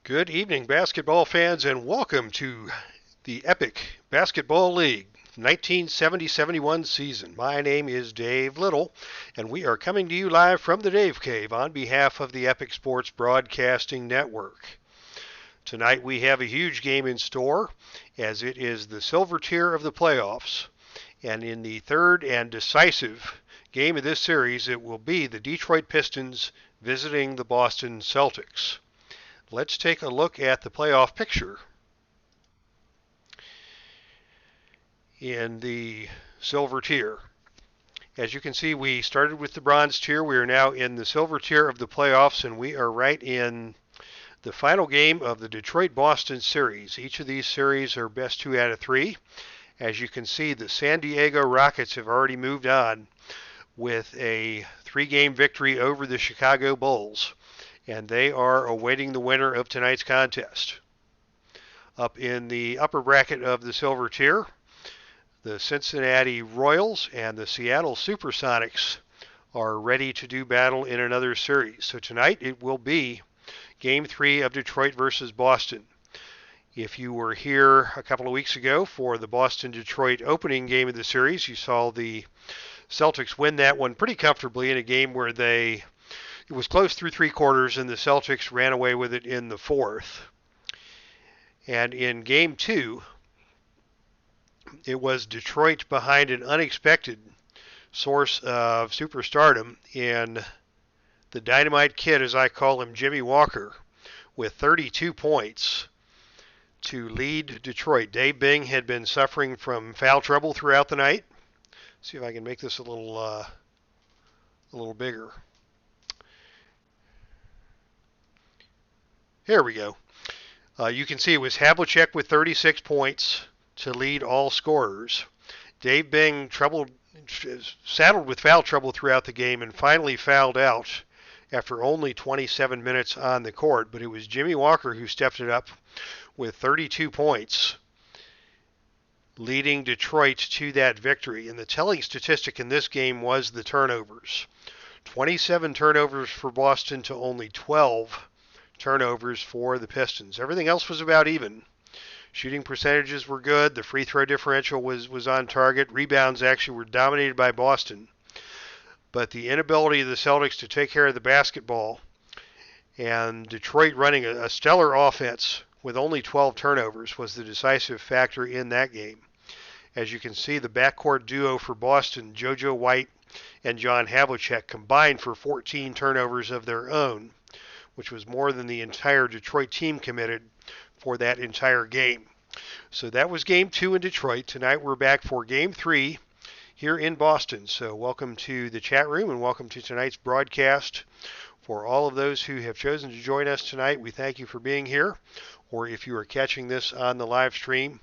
Good evening, basketball fans, and welcome to the Epic Basketball League 1970-71 season. My name is Dave Little, and we are coming to you live from the Dave Cave on behalf of the Epic Sports Broadcasting Network. Tonight we have a huge game in store, as it is the silver tier of the playoffs, and in the third and decisive game of this series, it will be the Detroit Pistons visiting the Boston Celtics. Let's take a look at the playoff picture in the silver tier. As you can see, we started with the bronze tier. We are now in the silver tier of the playoffs, and we are right in the final game of the Detroit-Boston series. Each of these series are best 2 out of 3. As you can see, the San Diego Rockets have already moved on with a 3-game victory over the Chicago Bulls, and they are awaiting the winner of tonight's contest. Up in the upper bracket of the silver tier, the Cincinnati Royals and the Seattle Supersonics are ready to do battle in another series. So tonight it will be Game 3 of Detroit versus Boston. If you were here a couple of weeks ago for the Boston-Detroit opening game of the series, you saw the Celtics win that one pretty comfortably in a game where it was close through 3 quarters, and the Celtics ran away with it in the fourth. And in Game 2, it was Detroit behind an unexpected source of superstardom in the Dynamite Kid, as I call him, Jimmy Walker, with 32 points to lead Detroit. Dave Bing had been suffering from foul trouble throughout the night. See if I can make this a little bigger. There we go. You can see it was Havlicek with 36 points to lead all scorers. Dave Bing saddled with foul trouble throughout the game and finally fouled out after only 27 minutes on the court, but it was Jimmy Walker who stepped it up with 32 points, leading Detroit to that victory. And the telling statistic in this game was the turnovers. 27 turnovers for Boston to only 12 turnovers for the Pistons. Everything else was about even. Shooting percentages were good. The free throw differential was on target. Rebounds actually were dominated by Boston. But the inability of the Celtics to take care of the basketball, and Detroit running a stellar offense with only 12 turnovers, was the decisive factor in that game. As you can see, the backcourt duo for Boston, JoJo White and John Havlicek, combined for 14 turnovers of their own, which was more than the entire Detroit team committed for that entire game. So that was Game 2 in Detroit. Tonight we're back for Game 3 here in Boston. So welcome to the chat room and welcome to tonight's broadcast. For all of those who have chosen to join us tonight, we thank you for being here. Or if you are catching this on the live stream,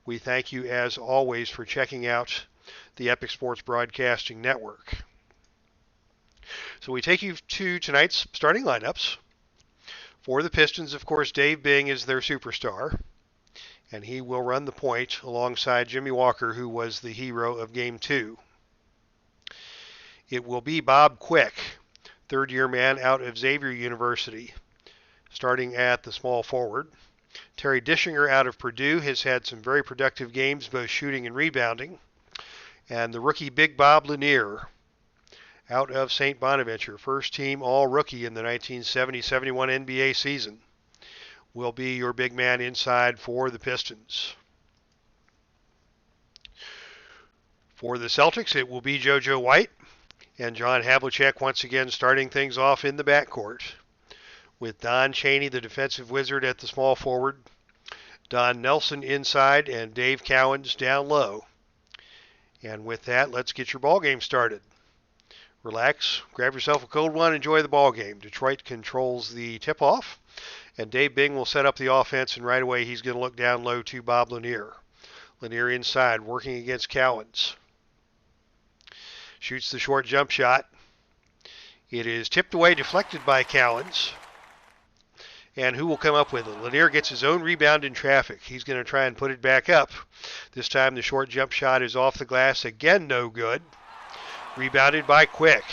we thank you as always for checking out the Epic Sports Broadcasting Network. So we take you to tonight's starting lineups. For the Pistons, of course, Dave Bing is their superstar, and he will run the point alongside Jimmy Walker, who was the hero of Game 2. It will be Bob Quick, third-year man out of Xavier University, starting at the small forward. Terry Dischinger out of Purdue has had some very productive games, both shooting and rebounding. And the rookie Big Bob Lanier out of St. Bonaventure, first team all-rookie in the 1970-71 NBA season, will be your big man inside for the Pistons. For the Celtics, it will be JoJo White and John Havlicek once again starting things off in the backcourt, with Don Chaney, the defensive wizard, at the small forward, Don Nelson inside, and Dave Cowens down low. And with that, let's get your ball game started. Relax, grab yourself a cold one, enjoy the ball game. Detroit controls the tip-off, and Dave Bing will set up the offense, and right away he's going to look down low to Bob Lanier. Lanier inside, working against Cowens. Shoots the short jump shot. It is tipped away, deflected by Cowens. And who will come up with it? Lanier gets his own rebound in traffic. He's going to try and put it back up. This time the short jump shot is off the glass. Again, no good. Rebounded by Quick.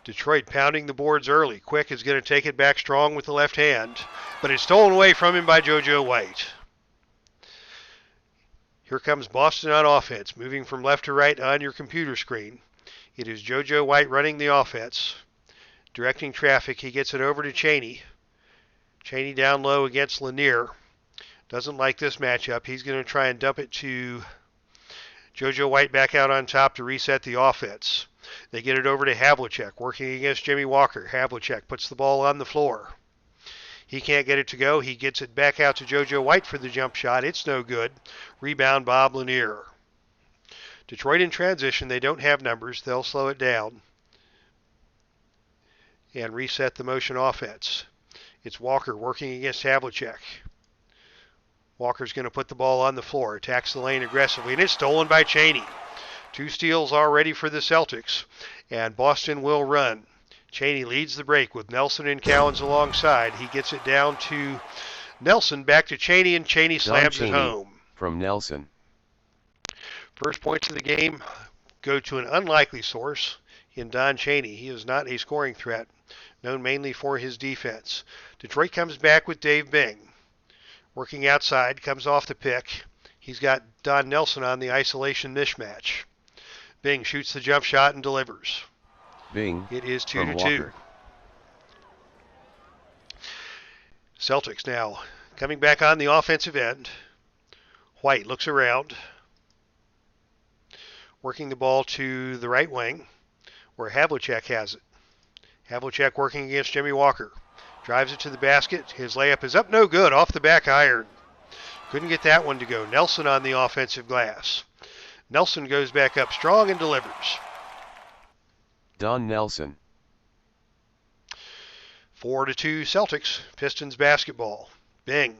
Detroit pounding the boards early. Quick is going to take it back strong with the left hand. but it's stolen away from him by JoJo White. Here comes Boston on offense, moving from left to right on your computer screen. It is JoJo White running the offense, directing traffic. He gets it over to Chaney. Chaney down low against Lanier. Doesn't like this matchup. He's going to try and dump it to JoJo White back out on top to reset the offense. They get it over to Havlicek, working against Jimmy Walker. Havlicek puts the ball on the floor. He can't get it to go. He gets it back out to JoJo White for the jump shot. It's no good. Rebound, Bob Lanier. Detroit in transition. They don't have numbers. They'll slow it down and reset the motion offense. It's Walker working against Havlicek. Walker's going to put the ball on the floor, attacks the lane aggressively, and it's stolen by Chaney. 2 steals already for the Celtics, and Boston will run. Chaney leads the break with Nelson and Cowens alongside. He gets it down to Nelson, back to Chaney, and Chaney slams it home. From Nelson. First points of the game go to an unlikely source in Don Chaney. He is not a scoring threat, known mainly for his defense. Detroit comes back with Dave Bing. Working outside, comes off the pick. He's got Don Nelson on the isolation mismatch. Bing shoots the jump shot and delivers. Bing. It is 2-2. Celtics now coming back on the offensive end. White looks around. Working the ball to the right wing where Havlicek has it. Havlicek working against Jimmy Walker. Drives it to the basket. His layup is up, no good, off the back iron. Couldn't get that one to go. Nelson on the offensive glass. Nelson goes back up strong and delivers. Don Nelson. 4-2 Celtics. Pistons basketball. Bing.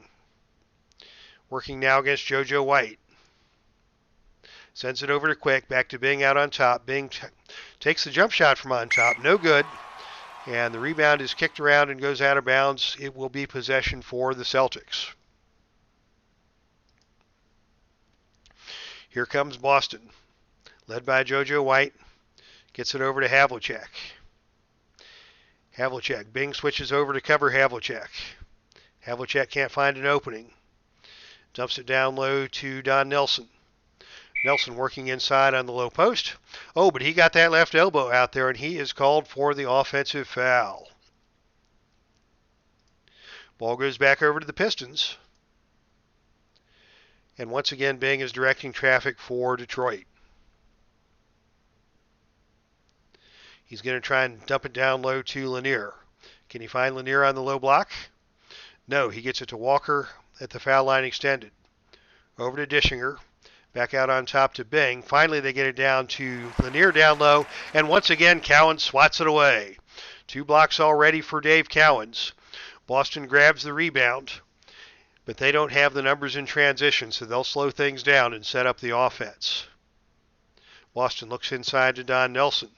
Working now against JoJo White. Sends it over to Quick. Back to Bing out on top. Bing takes the jump shot from on top. No good. And the rebound is kicked around and goes out of bounds. It will be possession for the Celtics. Here comes Boston, led by JoJo White. Gets it over to Havlicek. Havlicek. Bing switches over to cover Havlicek. Havlicek can't find an opening. Dumps it down low to Don Nelson. Nelson working inside on the low post. Oh, but he got that left elbow out there, and he is called for the offensive foul. Ball goes back over to the Pistons. And once again, Bing is directing traffic for Detroit. He's going to try and dump it down low to Lanier. Can he find Lanier on the low block? No, he gets it to Walker at the foul line extended. Over to Dischinger. Back out on top to Bing. Finally, they get it down to Lanier down low. And once again, Cowens swats it away. 2 blocks already for Dave Cowens. Boston grabs the rebound, but they don't have the numbers in transition, so they'll slow things down and set up the offense. Boston looks inside to Don Nelson.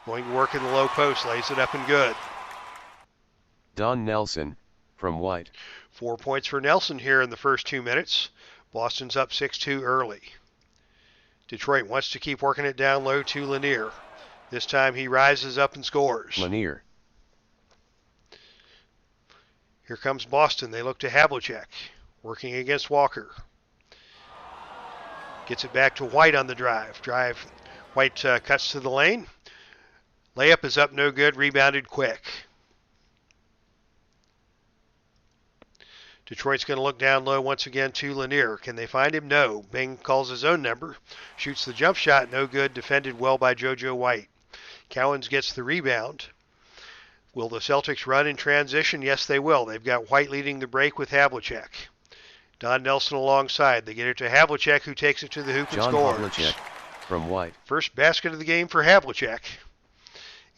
Going to work in the low post, lays it up and good. Don Nelson, from White. 4 points for Nelson here in the first 2 minutes. Boston's up 6-2 early. Detroit wants to keep working it down low to Lanier. This time he rises up and scores. Lanier. Here comes Boston. They look to Havlicek, working against Walker. Gets it back to White on the drive. White cuts to the lane. Layup is up, no good. Rebounded Quick. Detroit's going to look down low once again to Lanier. Can they find him? No. Bing calls his own number. Shoots the jump shot. No good. Defended well by JoJo White. Cowens gets the rebound. Will the Celtics run in transition? Yes, they will. They've got White leading the break with Havlicek. Don Nelson alongside. They get it to Havlicek, who takes it to the hoop and scores. Havlicek from White. First basket of the game for Havlicek.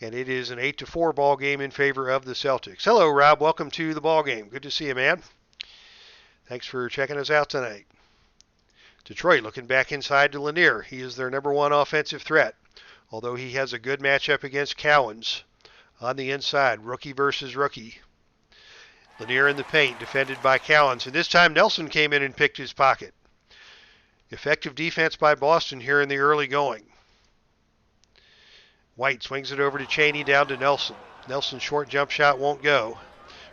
And it is an 8-4 ball game in favor of the Celtics. Hello, Rob. Welcome to the ball game. Good to see you, man. Thanks for checking us out tonight. Detroit looking back inside to Lanier. He is their number 1 offensive threat, although he has a good matchup against Cowens on the inside, rookie versus rookie. Lanier in the paint, defended by Cowens, and this time Nelson came in and picked his pocket. Effective defense by Boston here in the early going. White swings it over to Chaney, down to Nelson. Nelson's short jump shot won't go.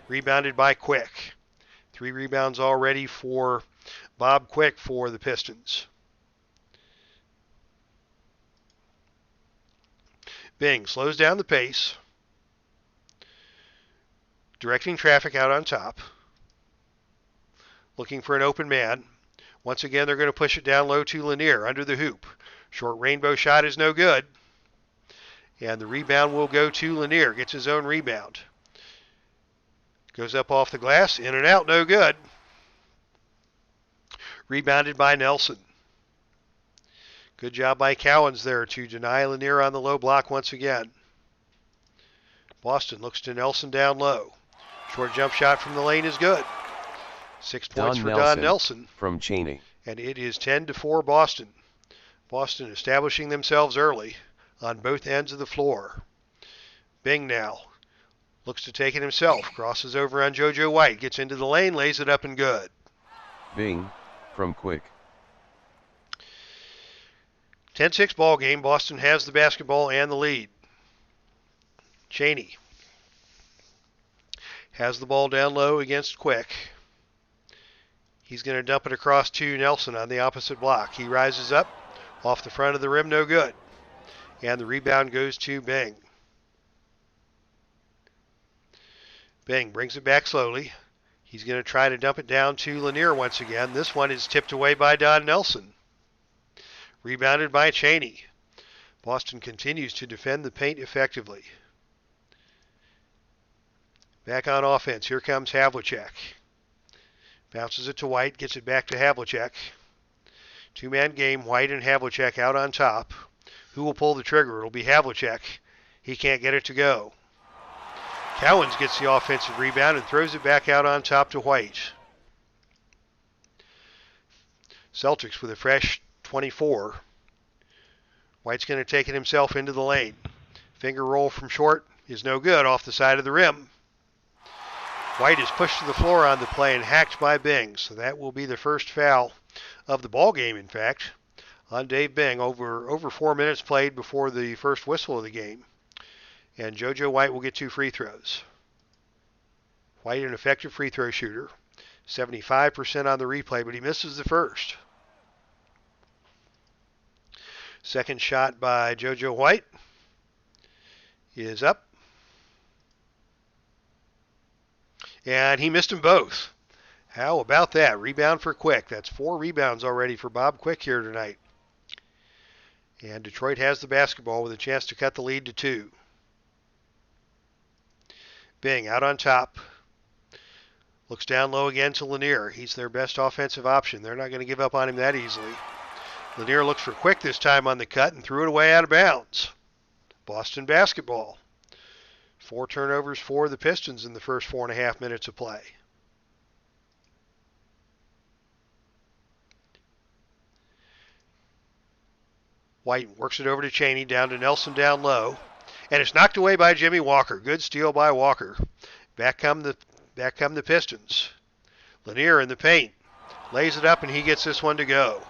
Rebounded by Quick. 3 rebounds already for Bob Quick for the Pistons. Bing slows down the pace, directing traffic out on top, looking for an open man. Once again, they're going to push it down low to Lanier under the hoop. Short rainbow shot is no good. And the rebound will go to Lanier. Gets his own rebound. Goes up off the glass. In and out. No good. Rebounded by Nelson. Good job by Cowens there to deny Lanier on the low block once again. Boston looks to Nelson down low. Short jump shot from the lane is good. 6 points for Don Nelson from Cheney. And it is 10-4 Boston. Boston establishing themselves early on both ends of the floor. Bing now looks to take it himself. Crosses over on JoJo White. Gets into the lane. Lays it up and good. Bing from Quick. 10-6 ball game. Boston has the basketball and the lead. Cheney has the ball down low against Quick. He's going to dump it across to Nelson on the opposite block. He rises up off the front of the rim, no good. And the rebound goes to Bing. Bing brings it back slowly. He's going to try to dump it down to Lanier once again. This one is tipped away by Don Nelson. Rebounded by Cheney. Boston continues to defend the paint effectively. Back on offense. Here comes Havlicek. Bounces it to White. Gets it back to Havlicek. 2-man game. White and Havlicek out on top. Who will pull the trigger? It'll be Havlicek. He can't get it to go. Cowens gets the offensive rebound and throws it back out on top to White. Celtics with a fresh 24. White's going to take it himself into the lane. Finger roll from short is no good off the side of the rim. White is pushed to the floor on the play and hacked by Bing. So that will be the first foul of the ball game, in fact, on Dave Bing. Over 4 minutes played before the first whistle of the game. And JoJo White will get 2 free throws. White, an effective free throw shooter. 75% on the replay, but he misses the first. Second shot by JoJo White is up. And he missed them both. How about that? Rebound for Quick. That's 4 rebounds already for Bob Quick here tonight. And Detroit has the basketball with a chance to cut the lead to 2. Bing out on top. Looks down low again to Lanier. He's their best offensive option. They're not going to give up on him that easily. Lanier looks for Quick this time on the cut and threw it away out of bounds. Boston basketball. 4 turnovers for the Pistons in the first 4.5 minutes of play. White works it over to Cheney, down to Nelson down low. And it's knocked away by Jimmy Walker. Good steal by Walker. Back come the Pistons. Lanier in the paint. Lays it up and he gets this one to go.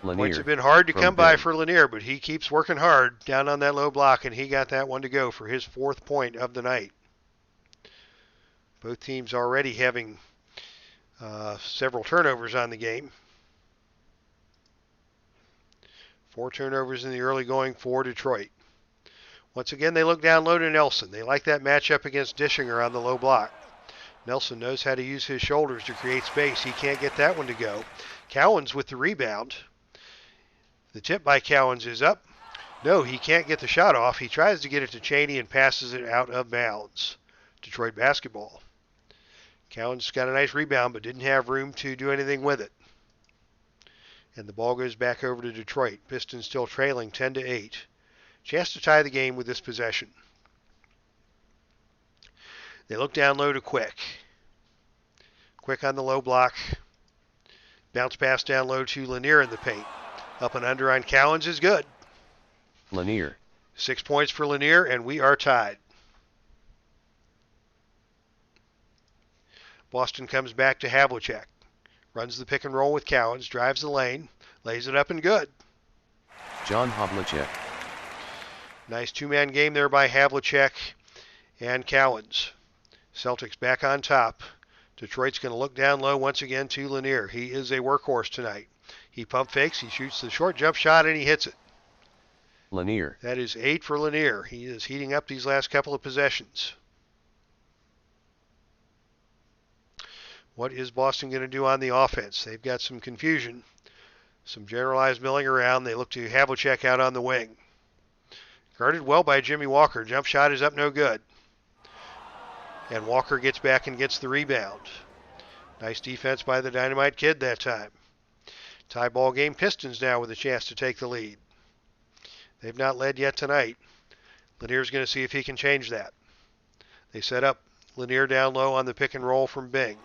Lanier Points have been hard to come by Bing. for Lanier, but he keeps working hard down on that low block, and he got that one to go for his 4th point of the night. Both teams already having several turnovers on the game. 4 turnovers in the early going for Detroit. Once again, they look down low to Nelson. They like that matchup against Dischinger on the low block. Nelson knows how to use his shoulders to create space. He can't get that one to go. Cowens with the rebound. The tip by Cowens is up. No, he can't get the shot off. He tries to get it to Cheney and passes it out of bounds. Detroit basketball. Cowens got a nice rebound but didn't have room to do anything with it. And the ball goes back over to Detroit. Pistons still trailing 10-8. Chance to tie the game with this possession. They look down low to Quick. Quick on the low block. Bounce pass down low to Lanier in the paint. Up and under on Cowens is good. Lanier. 6 points for Lanier, and we are tied. Boston comes back to Havlicek. Runs the pick and roll with Cowens. Drives the lane. Lays it up and good. John Havlicek. Nice 2-man game there by Havlicek and Cowens. Celtics back on top. Detroit's going to look down low once again to Lanier. He is a workhorse tonight. He pump fakes, he shoots the short jump shot, and he hits it. Lanier. That is 8 for Lanier. He is heating up these last couple of possessions. What is Boston going to do on the offense? They've got some confusion, some generalized milling around. They look to Havlicek out on the wing. Guarded well by Jimmy Walker. Jump shot is up no good. And Walker gets back and gets the rebound. Nice defense by the Dynamite Kid that time. Tie ball game. Pistons now with a chance to take the lead. They've not led yet tonight. Lanier's going to see if he can change that. They set up Lanier down low on the pick and roll from Bing.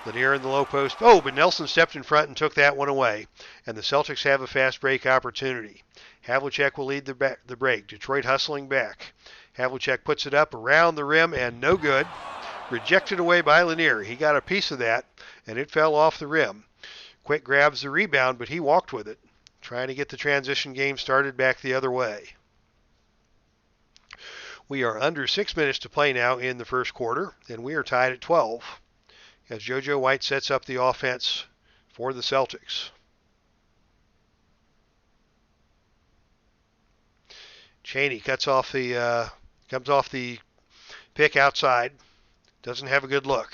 Lanier in the low post. Oh, but Nelson stepped in front and took that one away. And the Celtics have a fast break opportunity. Havlicek will lead the break. Detroit hustling back. Havlicek puts it up around the rim and no good. Rejected away by Lanier. He got a piece of that and it fell off the rim. Quick grabs the rebound, but he walked with it, trying to get the transition game started back the other way. We are under 6 minutes to play now in the first quarter, and we are tied at 12 as JoJo White sets up the offense for the Celtics. Chaney comes off the pick outside. Doesn't have a good look.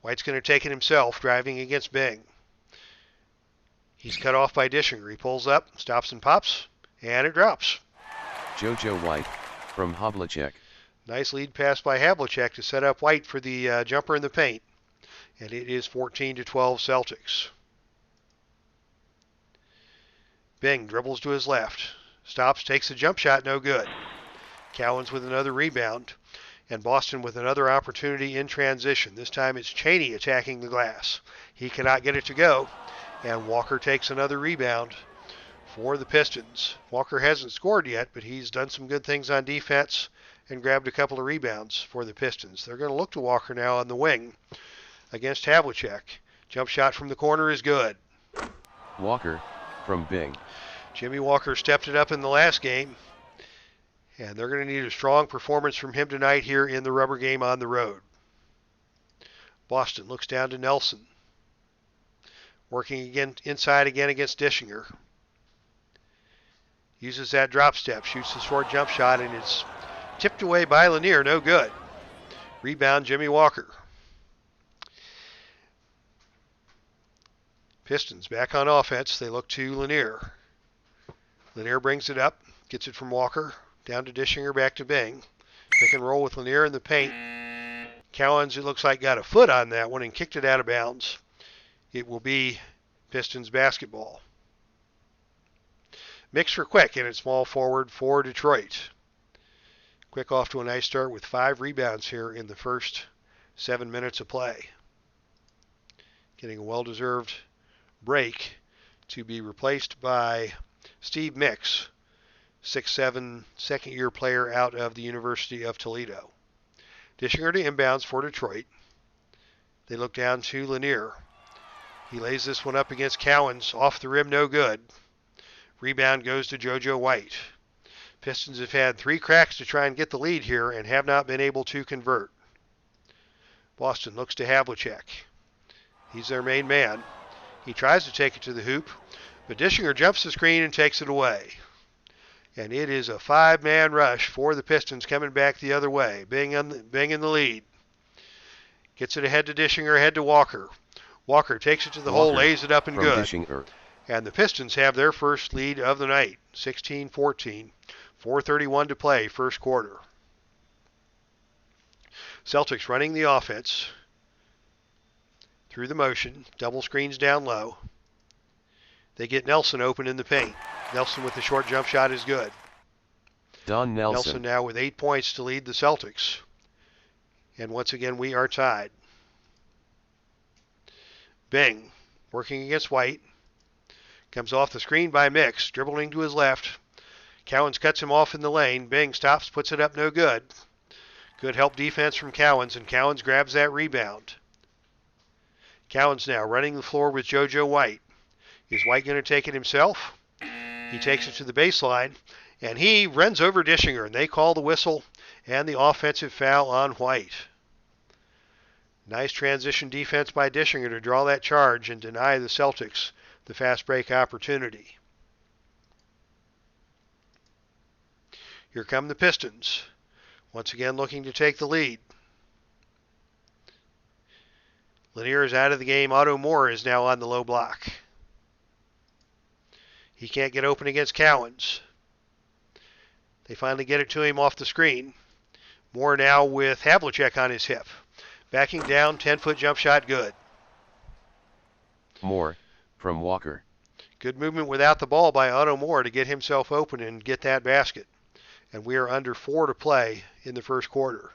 White's going to take it himself, driving against Bing. He's cut off by Dishinger. He pulls up, stops and pops, and it drops. JoJo White from Havlicek. Nice lead pass by Havlicek to set up White for the jumper in the paint. And it is 14-12 Celtics. Bing dribbles to his left. Stops, takes the jump shot, no good. Cowens with another rebound. And Boston with another opportunity in transition. This time it's Chaney attacking the glass. He cannot get it to go. And Walker takes another rebound for the Pistons. Walker hasn't scored yet, but he's done some good things on defense and grabbed a couple of rebounds for the Pistons. They're going to look to Walker now on the wing against Havlicek. Jump shot from the corner is good. Walker from Bing. Jimmy Walker stepped it up in the last game. And they're going to need a strong performance from him tonight here in the rubber game on the road. Boston looks down to Nelson. Working again inside again against Dishinger. Uses that drop step, shoots the short jump shot, and it's tipped away by Lanier, no good. Rebound Jimmy Walker. Pistons back on offense. They look to Lanier. Lanier brings it up, gets it from Walker. Down to Dishinger, back to Bing. Pick and roll with Lanier in the paint. Cowens, it looks like, got a foot on that one and kicked it out of bounds. It will be Pistons basketball. Mix for Quick in at small forward for Detroit. Quick off to a nice start with 5 rebounds here in the first 7 minutes of play. Getting a well-deserved break to be replaced by Steve Mix. 6'7", second-year player out of the University of Toledo. Dishinger to inbounds for Detroit. They look down to Lanier. He lays this one up against Cowens. Off the rim, no good. Rebound goes to JoJo White. Pistons have had 3 cracks to try and get the lead here and have not been able to convert. Boston looks to Havlicek. He's their main man. He tries to take it to the hoop, but Dishinger jumps the screen and takes it away. And it is a 5-man rush for the Pistons coming back the other way. Bing in the lead. Gets it ahead to Dishinger, ahead to Walker. Walker takes it to the hole, lays it up and good. Dishinger. And the Pistons have their first lead of the night, 16-14. 4:31 to play, first quarter. Celtics running the offense through the motion. Double screens down low. They get Nelson open in the paint. Nelson with the short jump shot is good. Don Nelson. Nelson now with 8 points to lead the Celtics. And once again, we are tied. Bing, working against White. Comes off the screen by Mix, dribbling to his left. Cowens cuts him off in the lane. Bing stops, puts it up, no good. Good help defense from Cowens, and Cowens grabs that rebound. Cowens now running the floor with JoJo White. Is White going to take it himself? He takes it to the baseline, and he runs over Dishinger, and they call the whistle, and the offensive foul on White. Nice transition defense by Dischinger to draw that charge and deny the Celtics the fast break opportunity. Here come the Pistons, once again looking to take the lead. Lanier is out of the game. Otto Moore is now on the low block. He can't get open against Cowens. They finally get it to him off the screen. Moore now with Havlicek on his hip. Backing down, 10-foot jump shot, good. Moore, from Walker. Good movement without the ball by Otto Moore to get himself open and get that basket. And we are under 4 to play in the first quarter.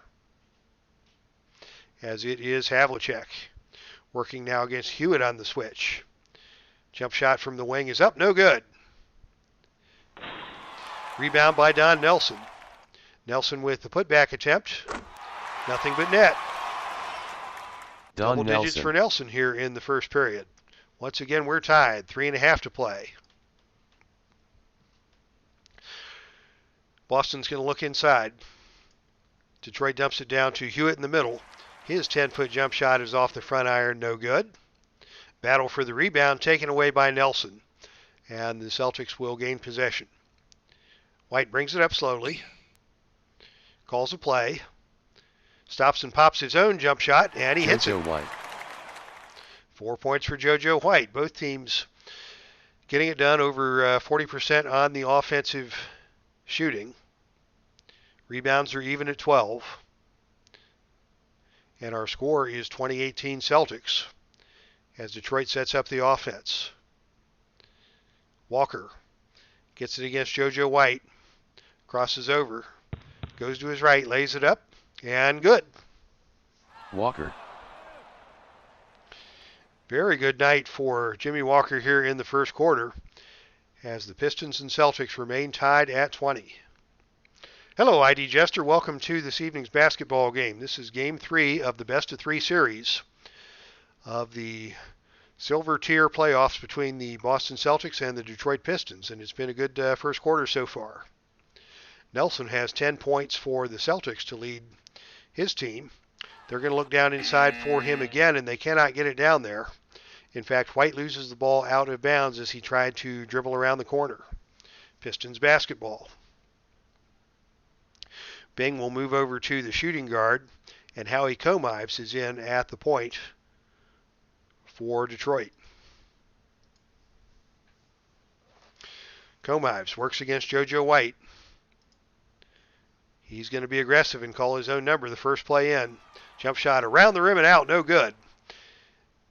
As it is Havlicek working now against Hewitt on the switch. Jump shot from the wing is up, no good. Rebound by Don Nelson. Nelson with the putback attempt. Nothing but net. Double digits for Nelson here in the first period. Once again, we're tied. 3.5 to play. Boston's going to look inside. Detroit dumps it down to Hewitt in the middle. His 10-foot jump shot is off the front iron, no good. Battle for the rebound taken away by Nelson. And the Celtics will gain possession. White brings it up slowly. Calls a play. Stops and pops his own jump shot, and he hits it. White. 4 points for JoJo White. Both teams getting it done over 40% on the offensive shooting. Rebounds are even at 12. And our score is 2018 Celtics as Detroit sets up the offense. Walker gets it against JoJo White. Crosses over. Goes to his right, lays it up, and good. Walker. Very good night for Jimmy Walker here in the first quarter as the Pistons and Celtics remain tied at 20. Hello, ID Jester. Welcome to this evening's basketball game. This is Game 3 of the best-of-3 series of the Silver Tier playoffs between the Boston Celtics and the Detroit Pistons, and it's been a good first quarter so far. Nelson has 10 points for the Celtics to lead his team. They're going to look down inside for him again, and they cannot get it down there. In fact, White loses the ball out of bounds as he tried to dribble around the corner. Pistons basketball. Bing will move over to the shooting guard, and Howie Comives is in at the point for Detroit. Comives works against JoJo White. He's going to be aggressive and call his own number the first play in. Jump shot around the rim and out, no good.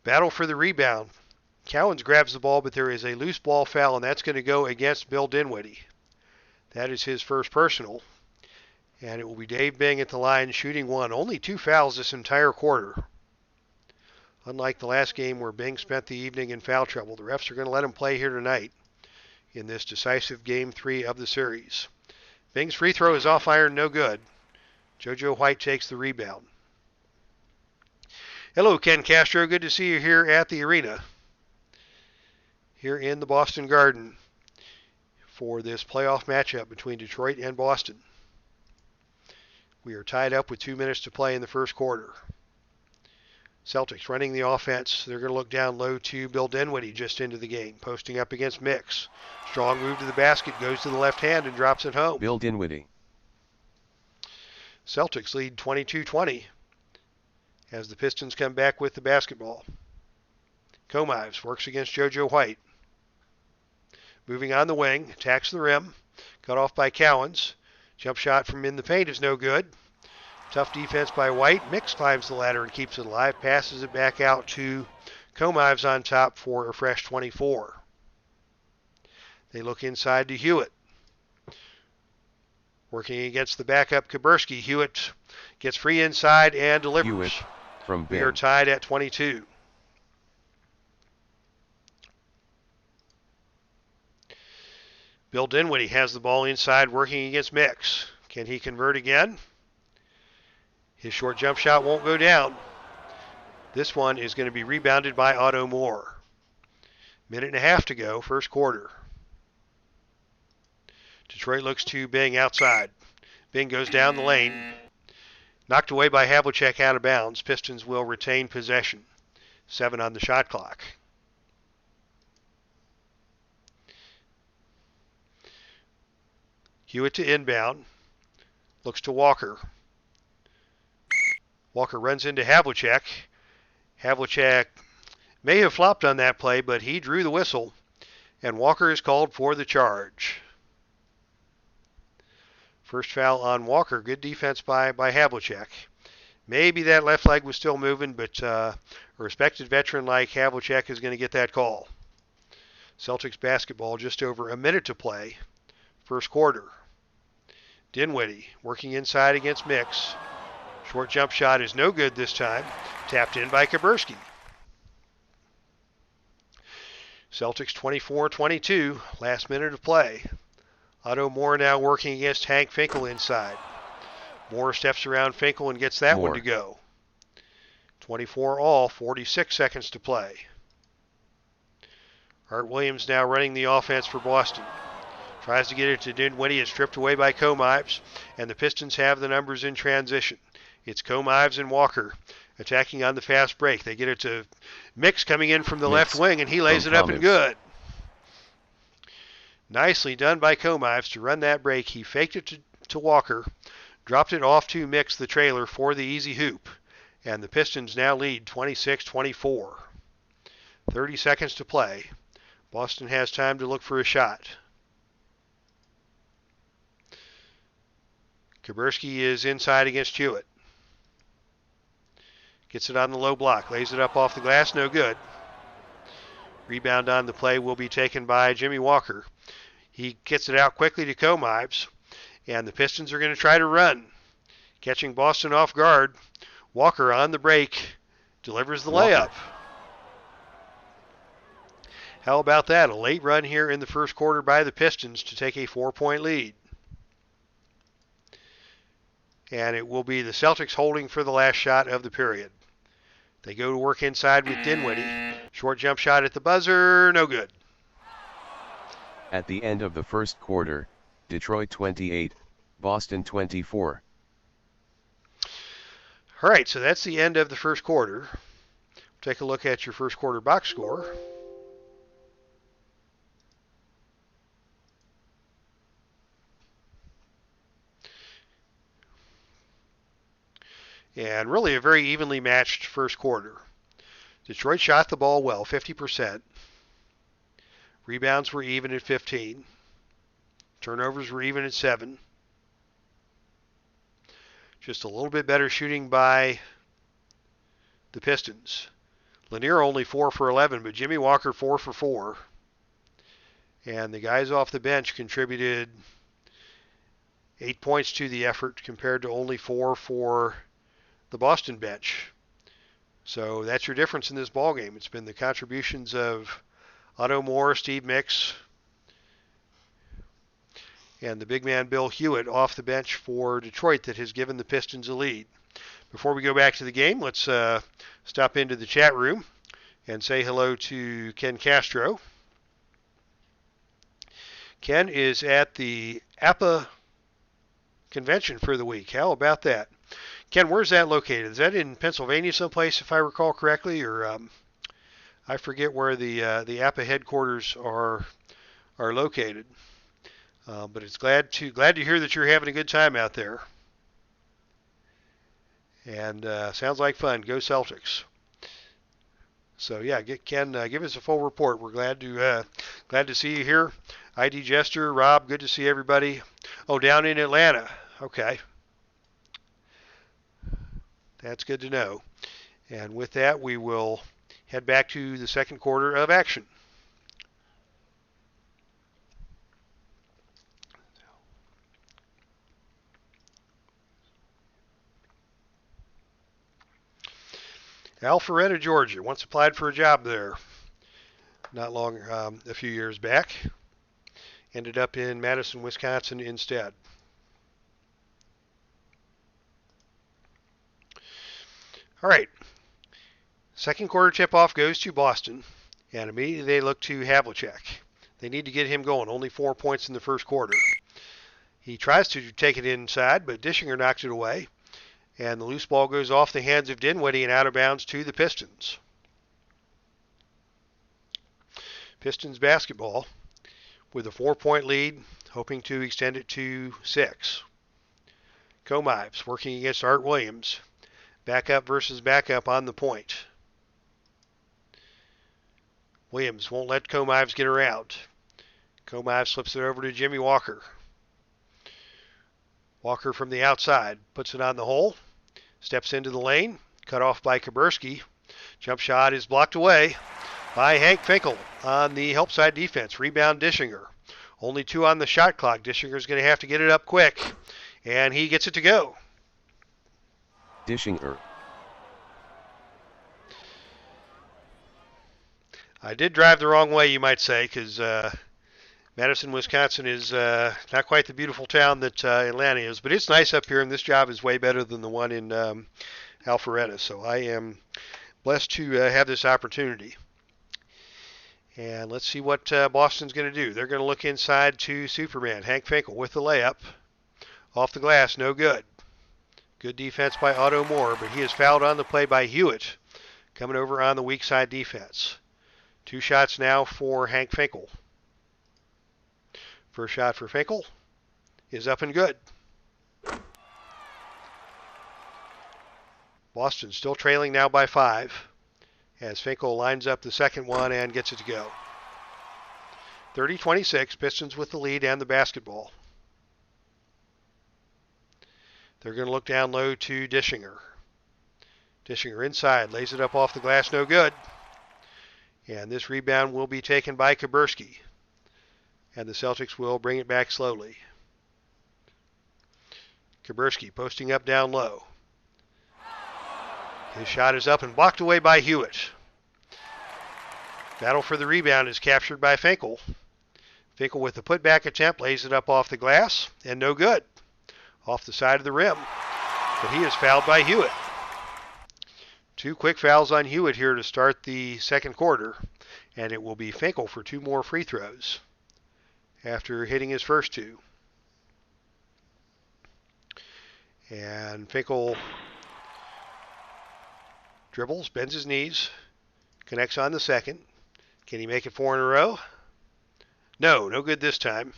Battle for the rebound. Cowens grabs the ball, but there is a loose ball foul, and that's going to go against Bill Dinwiddie. That is his first personal. And it will be Dave Bing at the line shooting one. Only 2 fouls this entire quarter. Unlike the last game where Bing spent the evening in foul trouble, the refs are going to let him play here tonight in this decisive Game 3 of the series. Bing's free throw is off iron, no good. JoJo White takes the rebound. Hello, Ken Castro. Good to see you here at the arena, here in the Boston Garden for this playoff matchup between Detroit and Boston. We are tied up with 2 minutes to play in the first quarter. Celtics running the offense. They're going to look down low to Bill Dinwiddie just into the game, posting up against Mix. Strong move to the basket, goes to the left hand and drops it home. Bill Dinwiddie. Celtics lead 22-20 as the Pistons come back with the basketball. Comives works against JoJo White. Moving on the wing, attacks the rim, cut off by Cowens. Jump shot from in the paint is no good. Tough defense by White. Mix climbs the ladder and keeps it alive. Passes it back out to Comives on top for a fresh 24. They look inside to Hewitt. Working against the backup Kaburski. Hewitt gets free inside and delivers. Hewitt from Bing. We are tied at 22. Bill Dinwiddie has the ball inside working against Mix. Can he convert again? His short jump shot won't go down. This one is going to be rebounded by Otto Moore. 1.5 to go, first quarter. Detroit looks to Bing outside. Bing goes down the lane. Knocked away by Havlicek out of bounds. Pistons will retain possession. 7 on the shot clock. Hewitt to inbound. Looks to Walker. Walker runs into Havlicek. Havlicek may have flopped on that play, but he drew the whistle. And Walker is called for the charge. First foul on Walker. Good defense by Havlicek. Maybe that left leg was still moving, but a respected veteran like Havlicek is going to get that call. Celtics basketball, just over a minute to play. First quarter. Dinwiddie working inside against Mix. Short jump shot is no good this time. Tapped in by Kuberski. Celtics 24-22. Last minute of play. Otto Moore now working against Hank Finkel inside. Moore steps around Finkel and gets that one to go. 24 all, 46 seconds to play. Art Williams now running the offense for Boston. Tries to get it to Dinwiddie. It's stripped away by Comives, and the Pistons have the numbers in transition. It's Comives and Walker attacking on the fast break. They get it to Mix coming in from the left wing, and he lays it up and good. Nicely done by Comives to run that break. He faked it to Walker, dropped it off to Mix, the trailer, for the easy hoop. And the Pistons now lead 26-24. 30 seconds to play. Boston has time to look for a shot. Kuberski is inside against Hewitt. Gets it on the low block. Lays it up off the glass. No good. Rebound on the play will be taken by Jimmy Walker. He gets it out quickly to Comives. And the Pistons are going to try to run. Catching Boston off guard. Walker on the break. Delivers the layup. How about that? A late run here in the first quarter by the Pistons to take a 4-point lead. And it will be the Celtics holding for the last shot of the period. They go to work inside with Dinwiddie. Short jump shot at the buzzer, no good. At the end of the first quarter, Detroit 28, Boston 24. All right, so that's the end of the first quarter. Take a look at your first quarter box score. And really a very evenly matched first quarter. Detroit shot the ball well, 50%. Rebounds were even at 15. Turnovers were even at 7. Just a little bit better shooting by the Pistons. Lanier only 4 for 11, but Jimmy Walker 4 for 4. And the guys off the bench contributed 8 points to the effort compared to only 4 for the Boston bench. So that's your difference in this ballgame. It's been the contributions of Otto Moore, Steve Mix, and the big man Bill Hewitt off the bench for Detroit that has given the Pistons a lead. Before we go back to the game, let's stop into the chat room and say hello to Ken Castro. Ken is at the APA convention for the week. How about that? Ken, where's that located? Is that in Pennsylvania someplace, if I recall correctly, or I forget where the APA headquarters are located. But it's glad to hear that you're having a good time out there. And sounds like fun. Go Celtics. So yeah, Ken, give us a full report. We're glad to see you here. ID Jester, Rob, good to see everybody. Oh, down in Atlanta. Okay. That's good to know. And with that, we will head back to the second quarter of action. Alpharetta, Georgia. Once applied for a job there. Not long, a few years back. Ended up in Madison, Wisconsin instead. All right. Second quarter tip-off goes to Boston, and immediately they look to Havlicek. They need to get him going. Only 4 points in the first quarter. He tries to take it inside, but Dischinger knocks it away. And the loose ball goes off the hands of Dinwiddie and out of bounds to the Pistons. Pistons basketball with a 4-point lead, hoping to extend it to 6. Comives working against Art Williams. Backup versus backup on the point. Williams won't let Comives get around. Comives slips it over to Jimmy Walker. Walker from the outside puts it on the hole. Steps into the lane. Cut off by Kuberski. Jump shot is blocked away by Hank Finkel on the help side defense. Rebound Dischinger. Only 2 on the shot clock. Dischinger's going to have to get it up quick. And he gets it to go. Dischinger. I did drive the wrong way, you might say, because Madison, Wisconsin is not quite the beautiful town that Atlanta is, but it's nice up here, and this job is way better than the one in Alpharetta. So I am blessed to have this opportunity. And let's see what Boston's going to do. They're going to look inside to Superman. Hank Finkel with the layup. Off the glass, no good. Good defense by Otto Moore, but he is fouled on the play by Hewitt, coming over on the weak side defense. 2 shots now for Hank Finkel. First shot for Finkel is up and good. Boston still trailing now by 5 as Finkel lines up the second one and gets it to go. 30-26, Pistons with the lead and the basketball. They're going to look down low to Dischinger. Dischinger inside, lays it up off the glass, no good. And this rebound will be taken by Kuberski. And the Celtics will bring it back slowly. Kuberski posting up down low. His shot is up and blocked away by Hewitt. Battle for the rebound is captured by Finkel. Finkel with the putback attempt, lays it up off the glass, and no good. Off the side of the rim. But he is fouled by Hewitt. 2 quick fouls on Hewitt here to start the second quarter, and it will be Finkel for 2 more free throws after hitting his first 2. And Finkel dribbles, bends his knees, connects on the second. Can he make it 4 in a row? No good this time.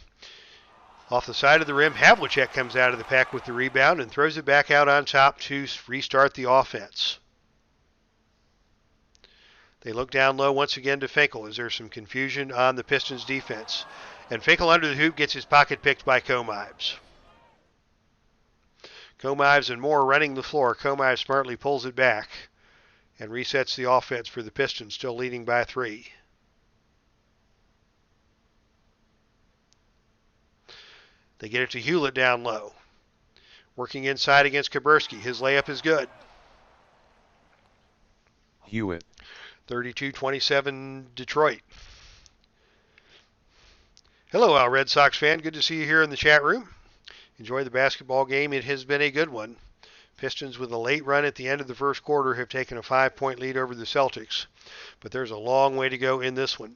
Off the side of the rim, Havlicek comes out of the pack with the rebound and throws it back out on top to restart the offense. They look down low once again to Finkel as there's some confusion on the Pistons defense. And Finkel under the hoop gets his pocket picked by Comives. Comives and Moore running the floor. Comives smartly pulls it back and resets the offense for the Pistons, still leading by 3. They get it to Hewlett down low. Working inside against Kuberski. His layup is good. Hewitt. 32-27 Detroit. Hello, Al Red Sox fan. Good to see you here in the chat room. Enjoy the basketball game. It has been a good one. Pistons with a late run at the end of the first quarter have taken a 5-point lead over the Celtics, but there's a long way to go in this one.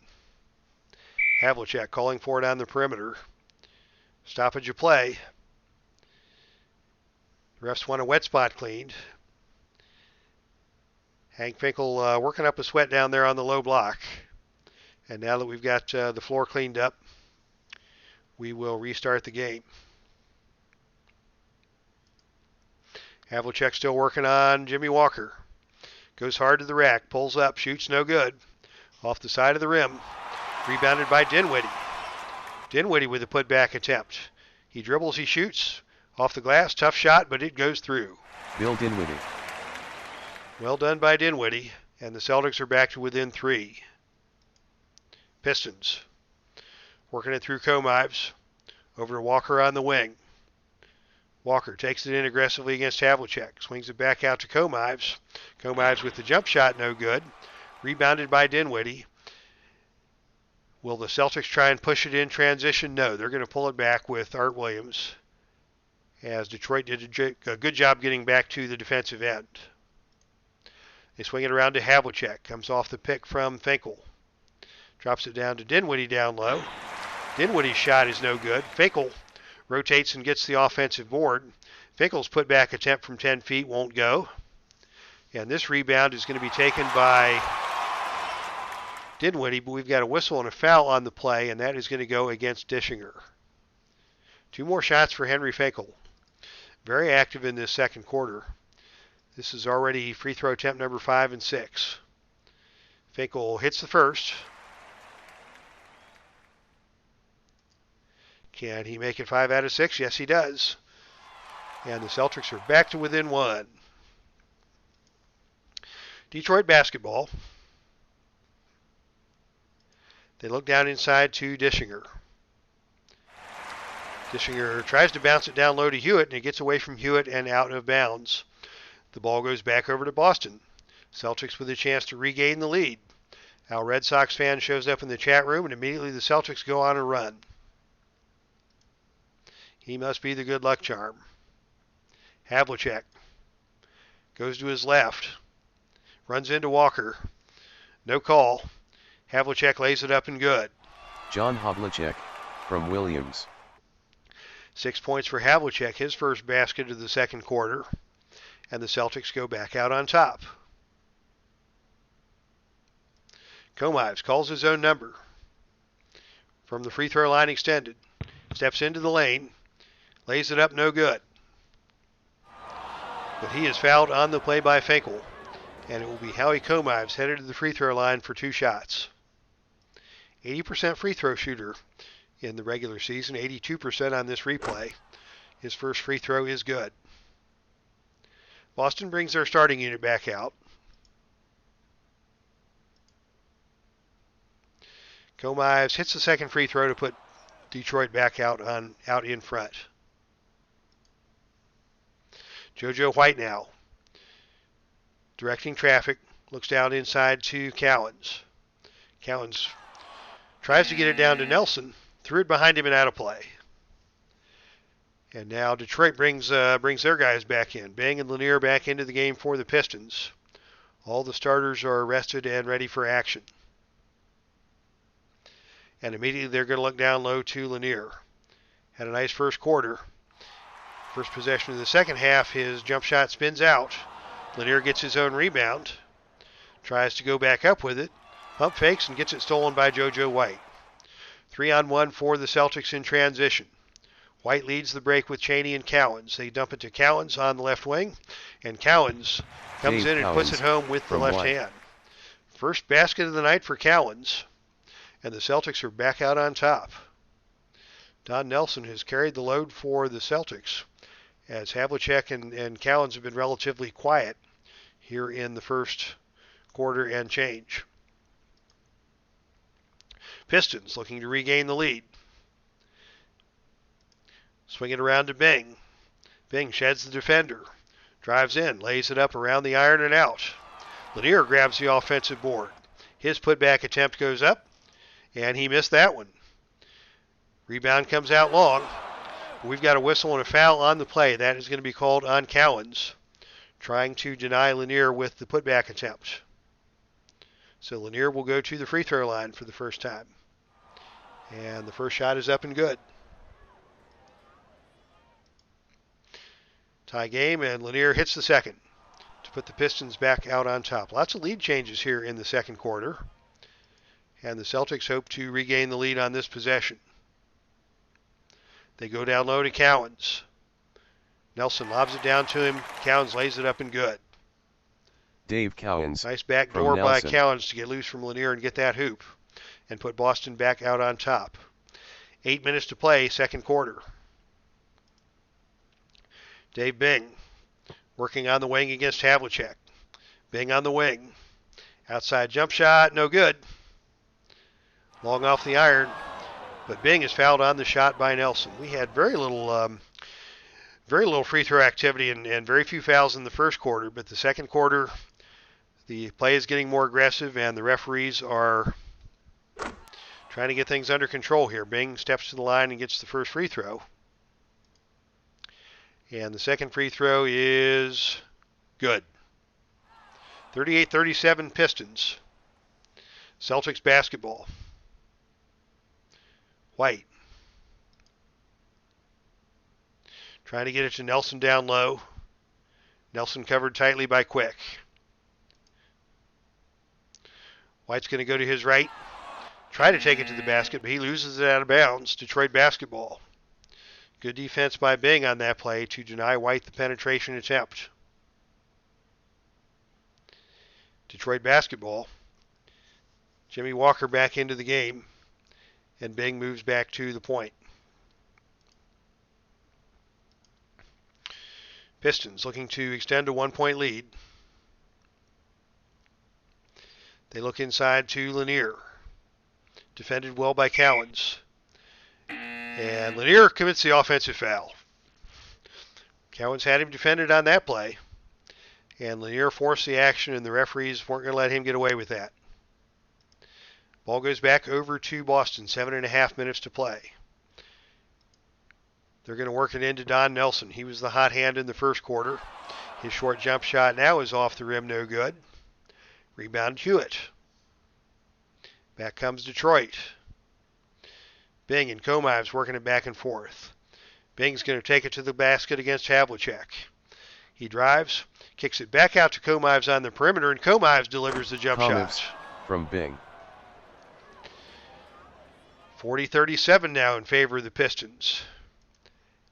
Havlicek calling for it on the perimeter. Stoppage of play. The refs want a wet spot cleaned. Hank Finkel working up a sweat down there on the low block. And now that we've got the floor cleaned up, we will restart the game. Havlicek still working on Jimmy Walker. Goes hard to the rack, pulls up, shoots no good. Off the side of the rim. Rebounded by Dinwiddie. Dinwiddie with a putback attempt. He dribbles, he shoots. Off the glass, tough shot, but it goes through. Bill Dinwiddie. Well done by Dinwiddie, and the Celtics are back to within 3. Pistons working it through Comives. Over to Walker on the wing. Walker takes it in aggressively against Havlicek. Swings it back out to Comives. Comives with the jump shot, no good. Rebounded by Dinwiddie. Will the Celtics try and push it in transition? No, they're going to pull it back with Art Williams, as Detroit did a good job getting back to the defensive end. They swing it around to Havlicek. Comes off the pick from Finkel. Drops it down to Dinwiddie down low. Dinwiddie's shot is no good. Finkel rotates and gets the offensive board. Finkel's putback attempt from 10 feet won't go. And this rebound is going to be taken by Dinwiddie, but we've got a whistle and a foul on the play, and that is going to go against Dischinger. 2 more shots for Henry Finkel. Very active in this second quarter. This is already free throw attempt number 5 and 6. Finkel hits the first. Can he make it 5 out of 6? Yes, he does. And the Celtics are back to within 1. Detroit basketball. They look down inside to Dischinger. Dischinger tries to bounce it down low to Hewitt, and it gets away from Hewitt and out of bounds. The ball goes back over to Boston. Celtics with a chance to regain the lead. Our Red Sox fan shows up in the chat room, and immediately the Celtics go on a run. He must be the good luck charm. Havlicek goes to his left. Runs into Walker. No call. Havlicek lays it up and good. John Havlicek from Williams. 6 points for Havlicek, his first basket of the second quarter. And the Celtics go back out on top. Comives calls his own number. From the free throw line extended. Steps into the lane. Lays it up, no good. But he is fouled on the play by Finkel. And it will be Howie Comives headed to the free throw line for 2 shots. 80% free throw shooter in the regular season, 82% on this replay. His first free throw is good. Boston brings their starting unit back out. Comives hits the second free throw to put Detroit back out in front. JoJo White now directing traffic, looks down inside to Cowens. Cowens tries to get it down to Nelson, threw it behind him and out of play. And now Detroit brings their guys back in. Bing and Lanier back into the game for the Pistons. All the starters are rested and ready for action. And immediately they're going to look down low to Lanier. Had a nice first quarter. First possession of the second half, his jump shot spins out. Lanier gets his own rebound. Tries to go back up with it. Pump fakes and gets it stolen by JoJo White. 3-on-1 for the Celtics in transition. White leads the break with Chaney and Cowens. They dump it to Cowens on the left wing, and Cowens comes in and puts it home with the left hand. First basket of the night for Cowens, and the Celtics are back out on top. Don Nelson has carried the load for the Celtics, as Havlicek and Cowens have been relatively quiet here in the first quarter and change. Pistons looking to regain the lead. Swing it around to Bing. Bing sheds the defender. Drives in, lays it up around the iron and out. Lanier grabs the offensive board. His putback attempt goes up, and he missed that one. Rebound comes out long. We've got a whistle and a foul on the play. That is going to be called on Cowens, trying to deny Lanier with the putback attempt. So Lanier will go to the free throw line for the first time. And the first shot is up and good. Tie game, and Lanier hits the second to put the Pistons back out on top. Lots of lead changes here in the second quarter. And the Celtics hope to regain the lead on this possession. They go down low to Cowens. Nelson lobs it down to him. Cowens lays it up and good. Dave Cowens. Nice backdoor by Cowens to get loose from Lanier and get that hoop and put Boston back out on top. 8 minutes to play, second quarter. Dave Bing working on the wing against Havlicek. Bing on the wing. Outside jump shot, no good. Long off the iron, but Bing is fouled on the shot by Nelson. We had very little free throw activity and very few fouls in the first quarter, but the second quarter, the play is getting more aggressive and the referees are trying to get things under control here. Bing steps to the line and gets the first free throw. And the second free throw is good. 38-37 Pistons. Celtics basketball. White. Trying to get it to Nelson down low. Nelson covered tightly by Quick. White's going to go to his right. Try to take it to the basket, but he loses it out of bounds. Detroit basketball. Good defense by Bing on that play to deny White the penetration attempt. Detroit basketball. Jimmy Walker back into the game, and Bing moves back to the point. Pistons looking to extend a 1-point lead. They look inside to Lanier. Defended well by Cowens. And Lanier commits the offensive foul. Cowens had him defended on that play. And Lanier forced the action, and the referees weren't going to let him get away with that. Ball goes back over to Boston. 7.5 minutes to play. They're going to work it into Don Nelson. He was the hot hand in the first quarter. His short jump shot now is off the rim, no good. Rebound Hewitt. Back comes Detroit. Bing and Komives working it back and forth. Bing's going to take it to the basket against Havlicek. He drives, kicks it back out to Komives on the perimeter, and Komives delivers the jump shot. From Bing. 40-37 now in favor of the Pistons.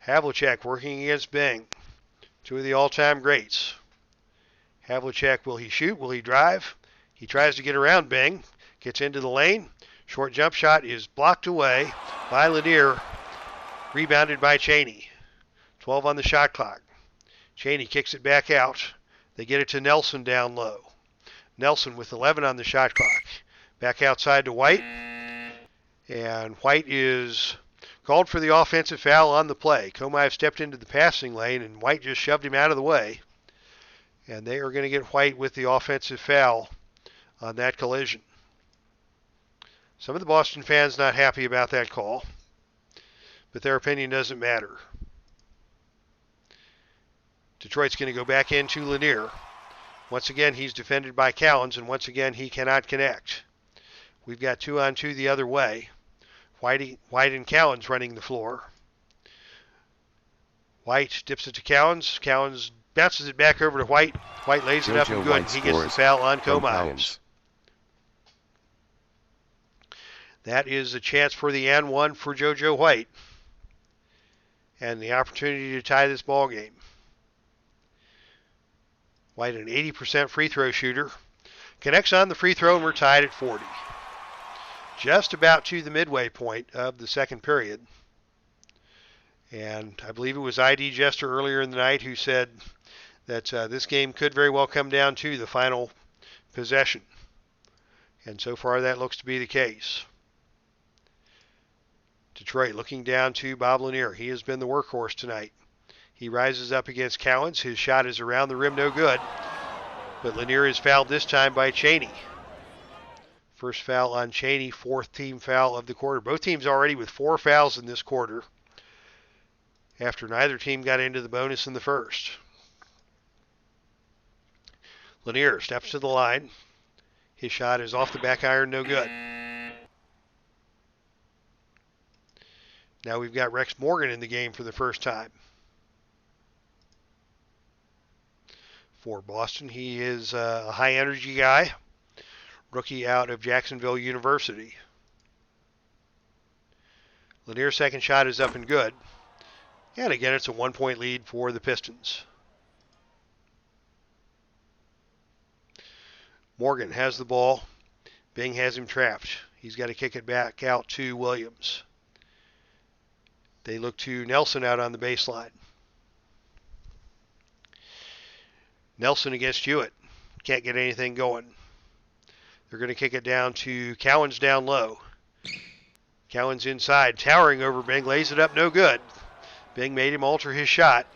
Havlicek working against Bing. Two of the all-time greats. Havlicek, will he shoot? Will he drive? He tries to get around Bing. Gets into the lane. Short jump shot is blocked away by Lanier. Rebounded by Chaney. 12 on the shot clock. Chaney kicks it back out. They get it to Nelson down low. Nelson with 11 on the shot clock. Back outside to White. And White is called for the offensive foul on the play. Komive stepped into the passing lane, and White just shoved him out of the way. And they are going to get White with the offensive foul on that collision. Some of the Boston fans not happy about that call, but their opinion doesn't matter. Detroit's going to go back into Lanier. Once again, he's defended by Cowens, and once again, he cannot connect. We've got 2-on-2 the other way. White and Cowens running the floor. White dips it to Cowens. Cowens bounces it back over to White. White lays it up and good. He gets the foul on Komives. That is a chance for the and one for JoJo White. And the opportunity to tie this ball game. White, an 80% free throw shooter. Connects on the free throw, and we're tied at 40. Just about to the midway point of the second period. And I believe it was ID Jester earlier in the night who said that this game could very well come down to the final possession. And so far that looks to be the case. Detroit looking down to Bob Lanier. He has been the workhorse tonight. He rises up against Cowens. His shot is around the rim, no good. But Lanier is fouled this time by Chaney. First foul on Chaney, fourth team foul of the quarter. Both teams already with 4 fouls in this quarter after neither team got into the bonus in the first. Lanier steps to the line. His shot is off the back iron, no good. Now we've got Rex Morgan in the game for the first time. For Boston, he is a high-energy guy. Rookie out of Jacksonville University. Lanier's second shot is up and good. And again, it's a 1-point lead for the Pistons. Morgan has the ball. Bing has him trapped. He's got to kick it back out to Williams. They look to Nelson out on the baseline. Nelson against Hewitt. Can't get anything going. They're going to kick it down to Cowens down low. Cowens inside, towering over Bing, lays it up, no good. Bing made him alter his shot.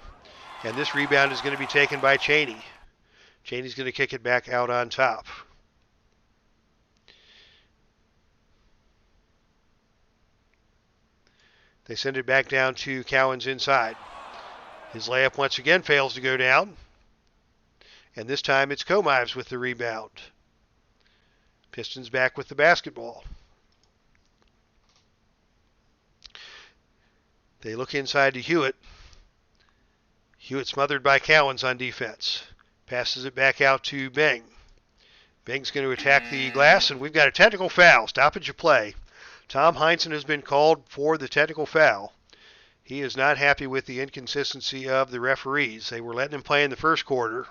And this rebound is going to be taken by Chaney. Chaney's going to kick it back out on top. They send it back down to Cowens inside. His layup once again fails to go down. And this time it's Komives with the rebound. Pistons back with the basketball. They look inside to Hewitt. Hewitt smothered by Cowens on defense. Passes it back out to Bing. Bing's going to attack the glass, and we've got a technical foul. Stoppage of play. Tom Heinsohn has been called for the technical foul. He is not happy with the inconsistency of the referees. They were letting him play in the first quarter,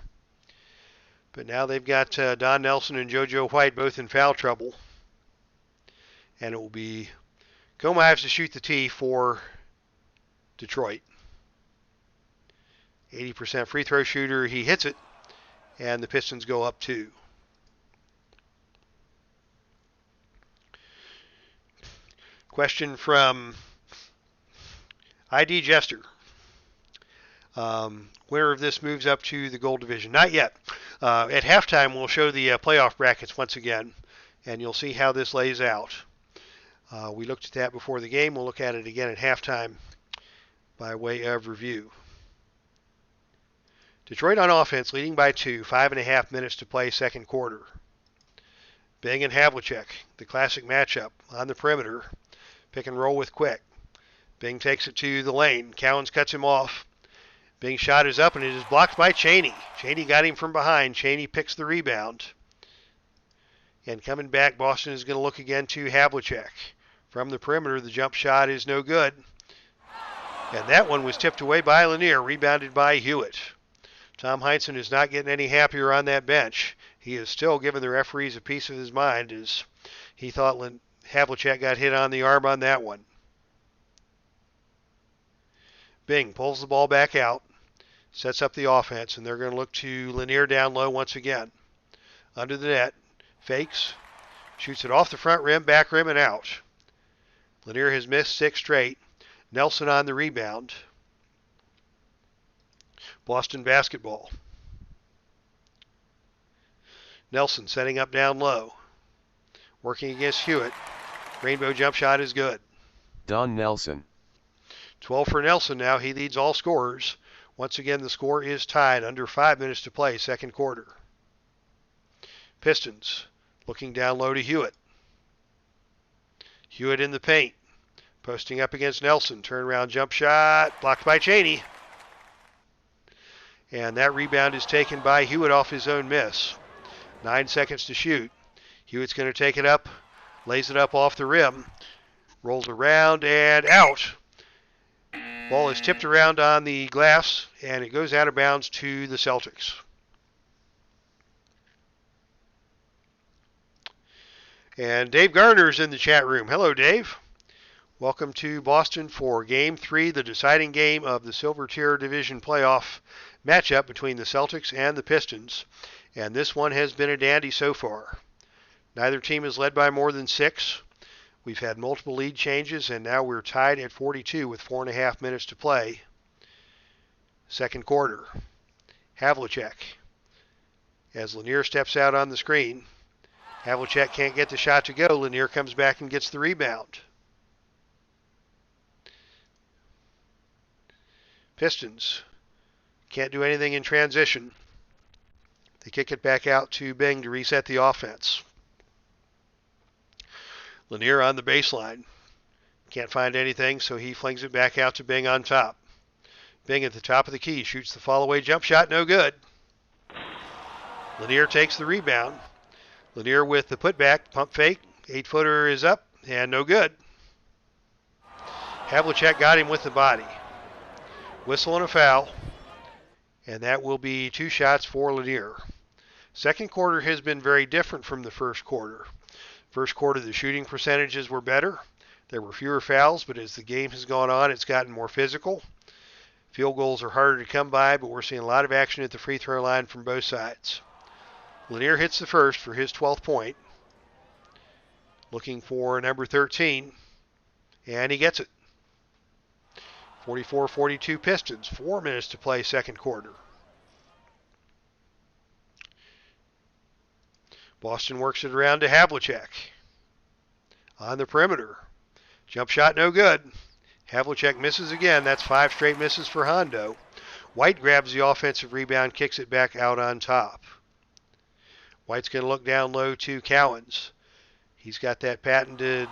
but now they've got Don Nelson and JoJo White both in foul trouble. And it will be Gomives to shoot the tee for Detroit. 80% free throw shooter. He hits it, and the Pistons go up 2. Question from ID Jester. Winner of this moves up to the gold division. Not yet. At halftime, we'll show the playoff brackets once again, and you'll see how this lays out. We looked at that before the game. We'll look at it again at halftime by way of review. Detroit on offense, leading by 2, 5.5 minutes to play second quarter. Bing and Havlicek, the classic matchup on the perimeter. Pick and roll with Quick. Bing takes it to the lane. Cowens cuts him off. Bing's shot is up, and it is blocked by Chaney. Chaney got him from behind. Chaney picks the rebound. And coming back, Boston is going to look again to Havlicek. From the perimeter, the jump shot is no good. And that one was tipped away by Lanier, rebounded by Hewitt. Tom Heinsohn is not getting any happier on that bench. He is still giving the referees a piece of his mind as he thought Havlicek got hit on the arm on that one. Bing pulls the ball back out, sets up the offense, and they're going to look to Lanier down low once again. Under the net, fakes, shoots it off the front rim, back rim, and out. Lanier has missed 6 straight. Nelson on the rebound. Boston basketball. Nelson setting up down low. Working against Hewitt. Rainbow jump shot is good. Don Nelson. 12 for Nelson now. He leads all scorers. Once again, the score is tied. Under 5 minutes to play, second quarter. Pistons looking down low to Hewitt. Hewitt in the paint. Posting up against Nelson. Turnaround jump shot. Blocked by Chaney. And that rebound is taken by Hewitt off his own miss. 9 seconds to shoot. Hewitt's going to take it up. Lays it up off the rim. Rolls around and out. Ball is tipped around on the glass, and it goes out of bounds to the Celtics. And Dave Garner's in the chat room. Hello, Dave. Welcome to Boston for Game 3, the deciding game of the Silver Tier Division playoff matchup between the Celtics and the Pistons. And this one has been a dandy so far. Neither team is led by more than 6. We've had multiple lead changes, and now we're tied at 42 with 4.5 minutes to play. Second quarter. Havlicek. As Lanier steps out on the screen. Havlicek can't get the shot to go. Lanier comes back and gets the rebound. Pistons can't do anything in transition. They kick it back out to Bing to reset the offense. Lanier on the baseline. Can't find anything, so he flings it back out to Bing on top. Bing at the top of the key shoots the fall-away jump shot, no good. Lanier takes the rebound. Lanier with the putback, pump fake, 8-footer is up, and no good. Havlicek got him with the body. Whistle and a foul, and that will be 2 shots for Lanier. Second quarter has been very different from the first quarter. First quarter, the shooting percentages were better. There were fewer fouls, but as the game has gone on, it's gotten more physical. Field goals are harder to come by, but we're seeing a lot of action at the free throw line from both sides. Lanier hits the first for his 12th point. Looking for number 13, and he gets it. 44-42 Pistons, 4 minutes to play second quarter. Boston works it around to Havlicek. On the perimeter. Jump shot no good. Havlicek misses again. That's 5 straight misses for Hondo. White grabs the offensive rebound, kicks it back out on top. White's going to look down low to Cowens. He's got that patented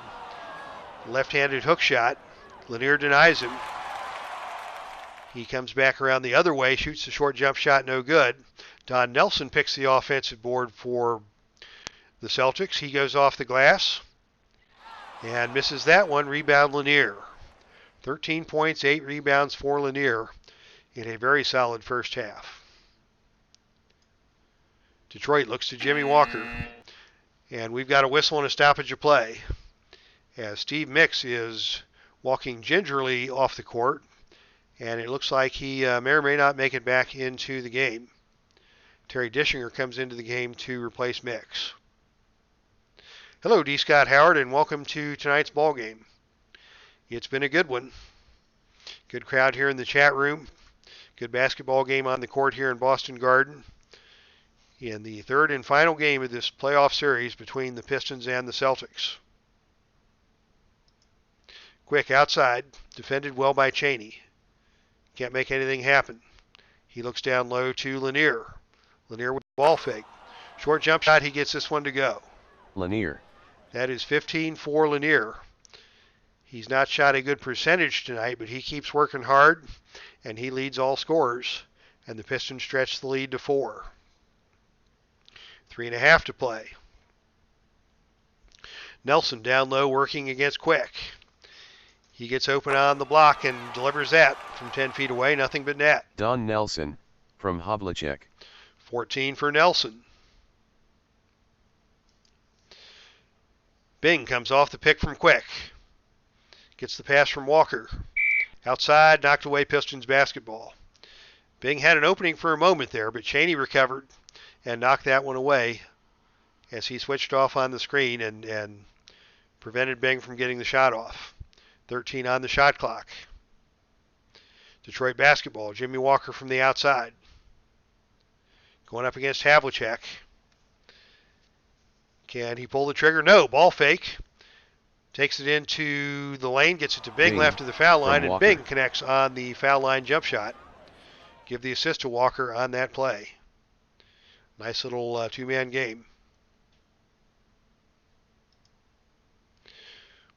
left-handed hook shot. Lanier denies him. He comes back around the other way, shoots the short jump shot, no good. Don Nelson picks the offensive board for the Celtics. He goes off the glass and misses that one. Rebound Lanier. 13 points, 8 rebounds for Lanier in a very solid first half. Detroit looks to Jimmy Walker. And we've got a whistle and a stoppage of play as Steve Mix is walking gingerly off the court. And it looks like he may or may not make it back into the game. Terry Dischinger comes into the game to replace Mix. Hello, D. Scott Howard, and welcome to tonight's ball game. It's been a good one. Good crowd here in the chat room. Good basketball game on the court here in Boston Garden. In the third and final game of this playoff series between the Pistons and the Celtics. Quick outside, defended well by Chaney. Can't make anything happen. He looks down low to Lanier. Lanier with the ball fake. Short jump shot, he gets this one to go. Lanier. That is 15 for Lanier. He's not shot a good percentage tonight, but he keeps working hard, and he leads all scorers, and the Pistons stretch the lead to 4. 3.5 to play. Nelson down low working against Quick. He gets open on the block and delivers that from 10 feet away, nothing but net. Don Nelson, from Havlicek. 14 for Nelson. Bing comes off the pick from Quick. Gets the pass from Walker. Outside, knocked away Pistons basketball. Bing had an opening for a moment there, but Chaney recovered and knocked that one away as he switched off on the screen and prevented Bing from getting the shot off. 13 on the shot clock. Detroit basketball. Jimmy Walker from the outside. Going up against Havlicek. Can he pull the trigger? No. Ball fake. Takes it into the lane. Gets it to Bing left of the foul line. And Bing connects on the foul line jump shot. Give the assist to Walker on that play. Nice little two-man game.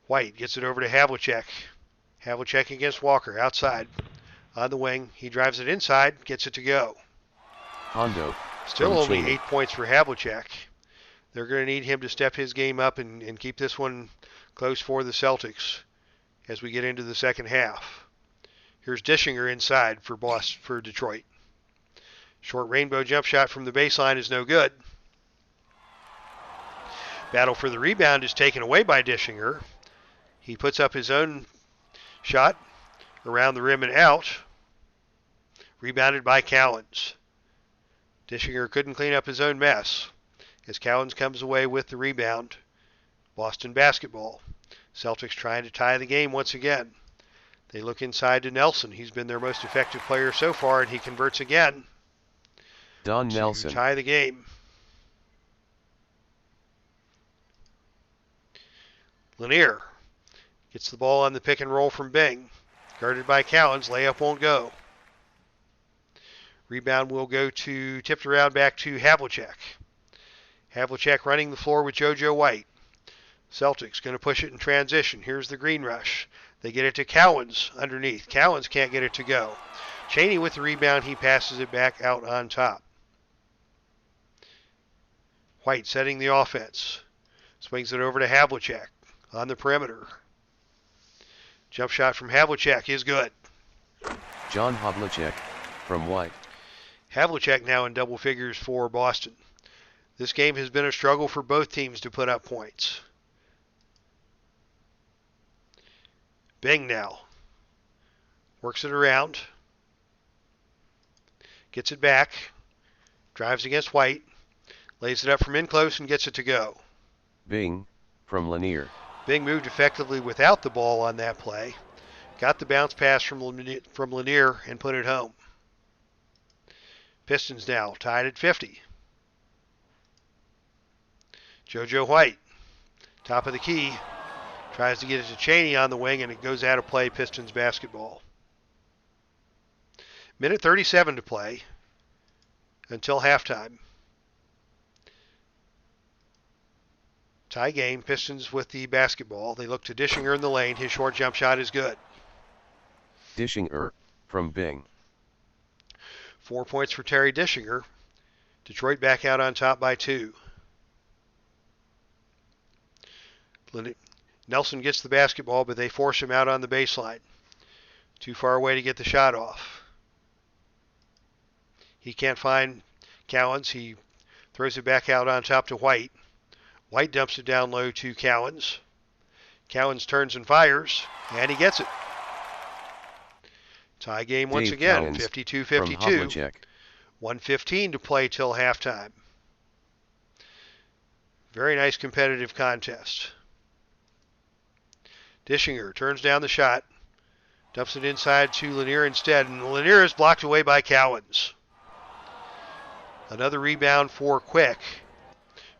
White gets it over to Havlicek. Havlicek against Walker. Outside. On the wing. He drives it inside. Gets it to go. Hondo. Still only 8 points for Havlicek. They're going to need him to step his game up and keep this one close for the Celtics as we get into the second half. Here's Dischinger inside for Detroit. Short rainbow jump shot from the baseline is no good. Battle for the rebound is taken away by Dischinger. He puts up his own shot around the rim and out. Rebounded by Cowens. Dischinger couldn't clean up his own mess as Cowens comes away with the rebound. Boston basketball. Celtics trying to tie the game once again. They look inside to Nelson. He's been their most effective player so far, and he converts again. Don Nelson. To tie the game. Lanier gets the ball on the pick and roll from Bing. Guarded by Cowens. Layup won't go. Rebound will go to, tipped around back to Havlicek. Havlicek running the floor with JoJo White. Celtics going to push it in transition. Here's the green rush. They get it to Cowens underneath. Cowens can't get it to go. Chaney with the rebound. He passes it back out on top. White setting the offense. Swings it over to Havlicek on the perimeter. Jump shot from Havlicek is good. John Havlicek, from White. Havlicek now in double figures for Boston. This game has been a struggle for both teams to put up points. Bing now. Works it around. Gets it back. Drives against White. Lays it up from in close and gets it to go. Bing, from Lanier. Bing moved effectively without the ball on that play. Got the bounce pass from Lanier and put it home. Pistons now tied at 50. JoJo White, top of the key, tries to get it to Chaney on the wing, and it goes out of play. Pistons basketball. Minute 37 to play until halftime. Tie game, Pistons with the basketball. They look to Dischinger in the lane. His short jump shot is good. Dischinger, from Bing. 4 points for Terry Dischinger. Detroit back out on top by 2. Nelson gets the basketball, but they force him out on the baseline. Too far away to get the shot off. He can't find Cowens. He throws it back out on top to White. White dumps it down low to Cowens. Cowens turns and fires, and he gets it. Tie game once Dave again, Cowens 52-52. 1:15 to play till halftime. Very nice competitive contest. Dischinger turns down the shot, dumps it inside to Lanier instead, and Lanier is blocked away by Cowens. Another rebound for Quick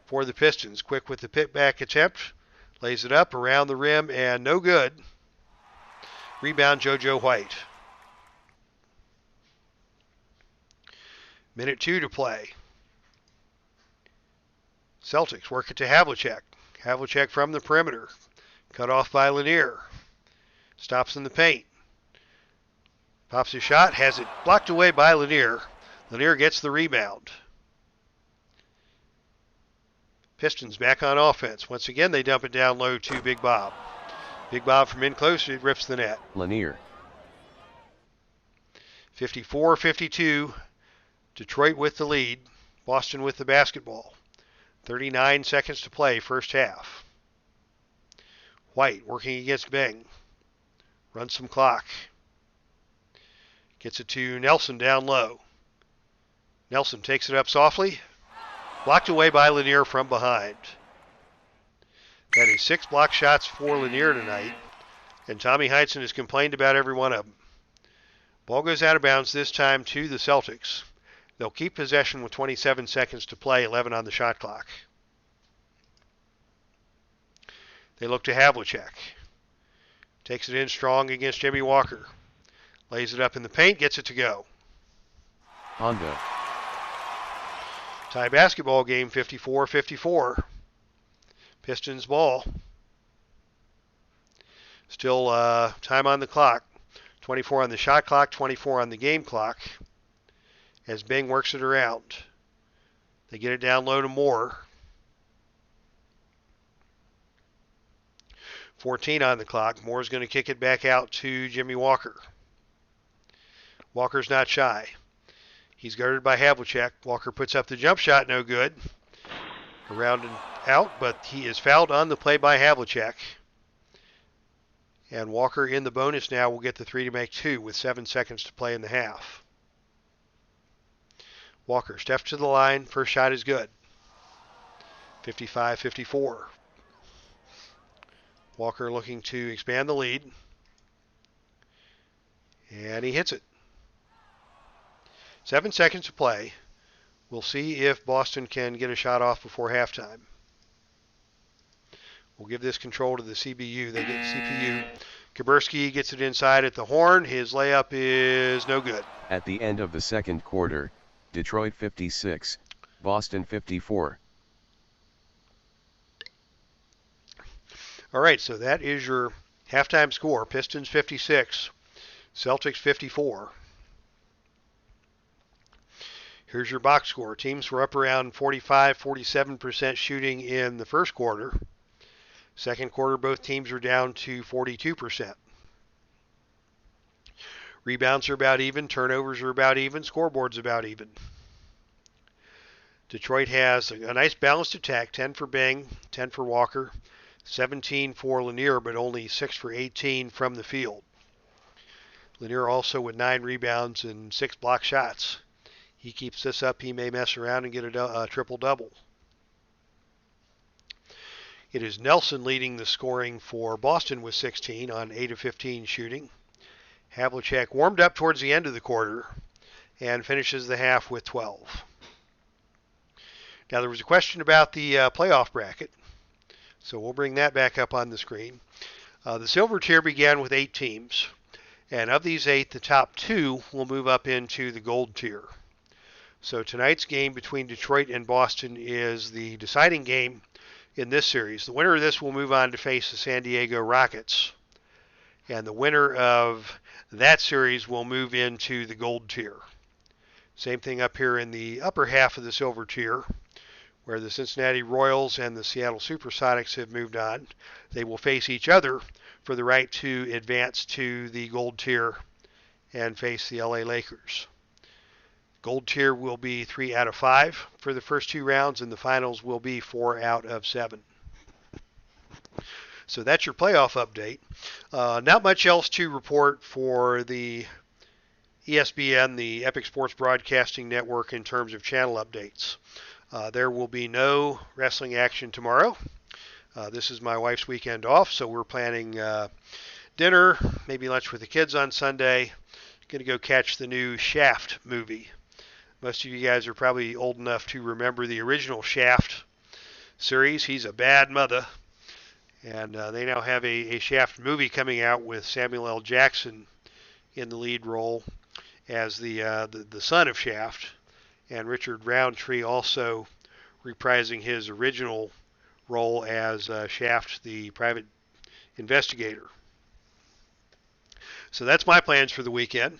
for the Pistons. Quick with the putback attempt, lays it up around the rim, and no good. Rebound JoJo White. Minute 2 to play. Celtics work it to Havlicek. Havlicek from the perimeter. Cut off by Lanier. Stops in the paint. Pops his shot. Has it blocked away by Lanier. Lanier gets the rebound. Pistons back on offense. Once again, they dump it down low to Big Bob. Big Bob from in close. It rips the net. Lanier. 54-52. Detroit with the lead. Boston with the basketball. 39 seconds to play, first half. White working against Bing. Runs some clock. Gets it to Nelson down low. Nelson takes it up softly. Blocked away by Lanier from behind. That is 6 block shots for Lanier tonight. And Tommy Heinsohn has complained about every one of them. Ball goes out of bounds this time to the Celtics. They'll keep possession with 27 seconds to play, 11 on the shot clock. They look to Havlicek. Takes it in strong against Jimmy Walker. Lays it up in the paint, gets it to go. Honda. Tie basketball game, 54-54. Pistons ball. Still time on the clock. 24 on the shot clock, 24 on the game clock. As Bing works it around. They get it down low to Moore. 14 on the clock. Moore's going to kick it back out to Jimmy Walker. Walker's not shy. He's guarded by Havlicek. Walker puts up the jump shot, no good. Around and out, but he is fouled on the play by Havlicek. And Walker in the bonus now will get the 3 to make 2 with 7 seconds to play in the half. Walker steps to the line. First shot is good. 55-54. Walker looking to expand the lead. And he hits it. 7 seconds to play. We'll see if Boston can get a shot off before halftime. We'll give this control to the CBU. They get CPU. Kaburski gets it inside at the horn. His layup is no good. At the end of the second quarter, Detroit 56, Boston 54. All right, so that is your halftime score. Pistons 56, Celtics 54. Here's your box score. Teams were up around 47% shooting in the first quarter. Second quarter, both teams were down to 42%. Rebounds are about even. Turnovers are about even. Scoreboard's about even. Detroit has a nice balanced attack. 10 for Bing, 10 for Walker, 17 for Lanier, but only 6 for 18 from the field. Lanier also with 9 rebounds and 6 block shots. He keeps this up, he may mess around and get a triple-double. It is Nelson leading the scoring for Boston with 16 on 8 of 15 shooting. Havlicek warmed up towards the end of the quarter and finishes the half with 12. Now there was a question about the playoff bracket, so we'll bring that back up on the screen. The silver tier began with 8 teams, and of these 8, the top 2 will move up into the gold tier. So tonight's game between Detroit and Boston is the deciding game in this series. The winner of this will move on to face the San Diego Rockets. And the winner of that series will move into the gold tier. Same thing up here in the upper half of the silver tier, where the Cincinnati Royals and the Seattle Supersonics have moved on. They will face each other for the right to advance to the gold tier and face the LA Lakers. Gold tier will be 3 out of 5 for the first 2 rounds, and the finals will be 4 out of 7. So that's your playoff update. Not much else to report for the ESPN, the Epic Sports Broadcasting Network, in terms of channel updates. There will be no wrestling action tomorrow. This is my wife's weekend off, so we're planning dinner, maybe lunch with the kids on Sunday. Going to go catch the new Shaft movie. Most of you guys are probably old enough to remember the original Shaft series. He's a bad mother. And they now have a Shaft movie coming out with Samuel L. Jackson in the lead role as the son of Shaft, and Richard Roundtree also reprising his original role as Shaft, the private investigator. So that's my plans for the weekend.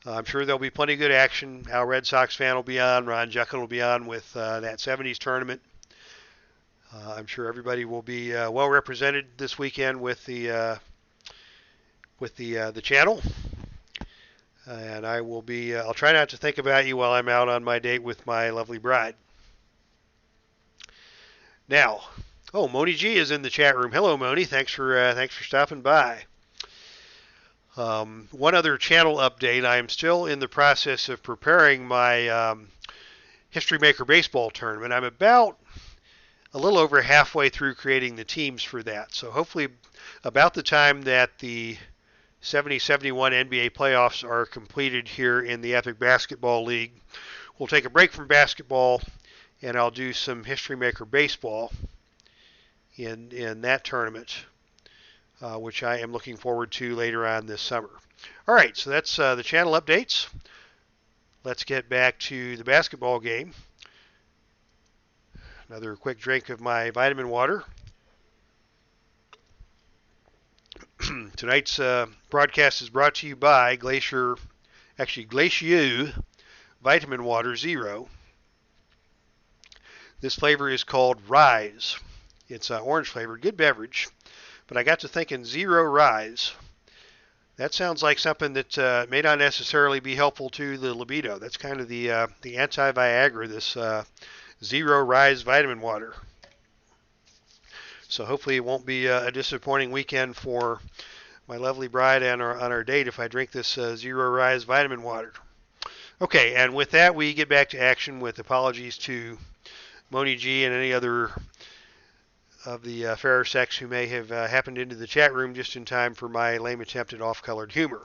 I'm sure there'll be plenty of good action. Al Red Sox fan will be on. Ron Juckin will be on with that 70s tournament. I'm sure everybody will be well represented this weekend with the channel. And I will be. I'll try not to think about you while I'm out on my date with my lovely bride. Now, Moni G is in the chat room. Hello, Moni. Thanks for stopping by. One other channel update. I am still in the process of preparing my History Maker Baseball tournament. I'm about a little over halfway through creating the teams for that. So hopefully about the time that the 70-71 NBA playoffs are completed here in the Epic Basketball League, we'll take a break from basketball and I'll do some History Maker Baseball in that tournament, which I am looking forward to later on this summer. All right, so that's the channel updates. Let's get back to the basketball game. Another quick drink of my vitamin water. Tonight's broadcast is brought to you by Glacier Vitamin Water Zero. This flavor is called Rise. It's orange flavored, good beverage. But I got to thinking, Zero Rise. That sounds like something that may not necessarily be helpful to the libido. That's kind of the anti-Viagra, this Zero Rise vitamin water. So hopefully it won't be a disappointing weekend for my lovely bride and on our date if I drink this Zero Rise vitamin water. Okay, and with that we get back to action with apologies to Moni G and any other of the fairer sex who may have happened into the chat room just in time for my lame attempt at off-colored humor.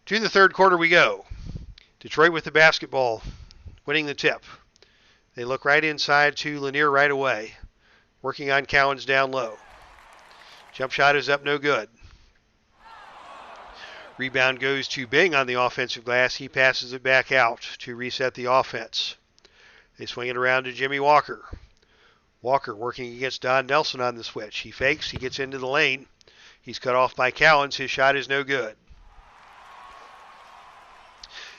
To the third quarter we go. Detroit with the basketball, winning the tip. They look right inside to Lanier right away, working on Cowens down low. Jump shot is up, no good. Rebound goes to Bing on the offensive glass. He passes it back out to reset the offense. They swing it around to Jimmy Walker. Walker working against Don Nelson on the switch. He fakes, he gets into the lane. He's cut off by Cowens. His shot is no good.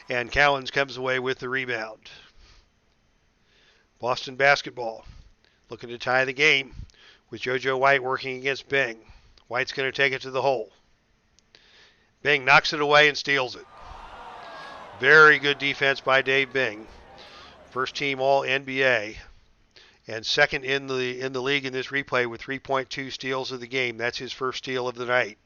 And Cowens comes away with the rebound. Boston basketball looking to tie the game with JoJo White working against Bing. White's going to take it to the hole. Bing knocks it away and steals it. Very good defense by Dave Bing. First team All-NBA and second in the league in this replay with 3.2 steals of the game. That's his first steal of the night.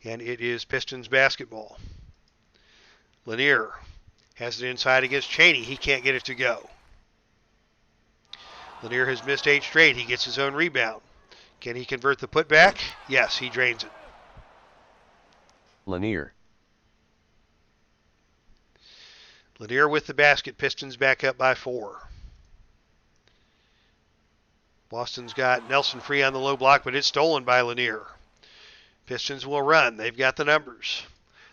And it is Pistons basketball. Lanier has it inside against Chaney. He can't get it to go. Lanier has missed 8 straight. He gets his own rebound. Can he convert the putback? Yes, he drains it. Lanier with the basket. Pistons back up by 4. Boston's got Nelson free on the low block, but it's stolen by Lanier. Pistons will run. They've got the numbers.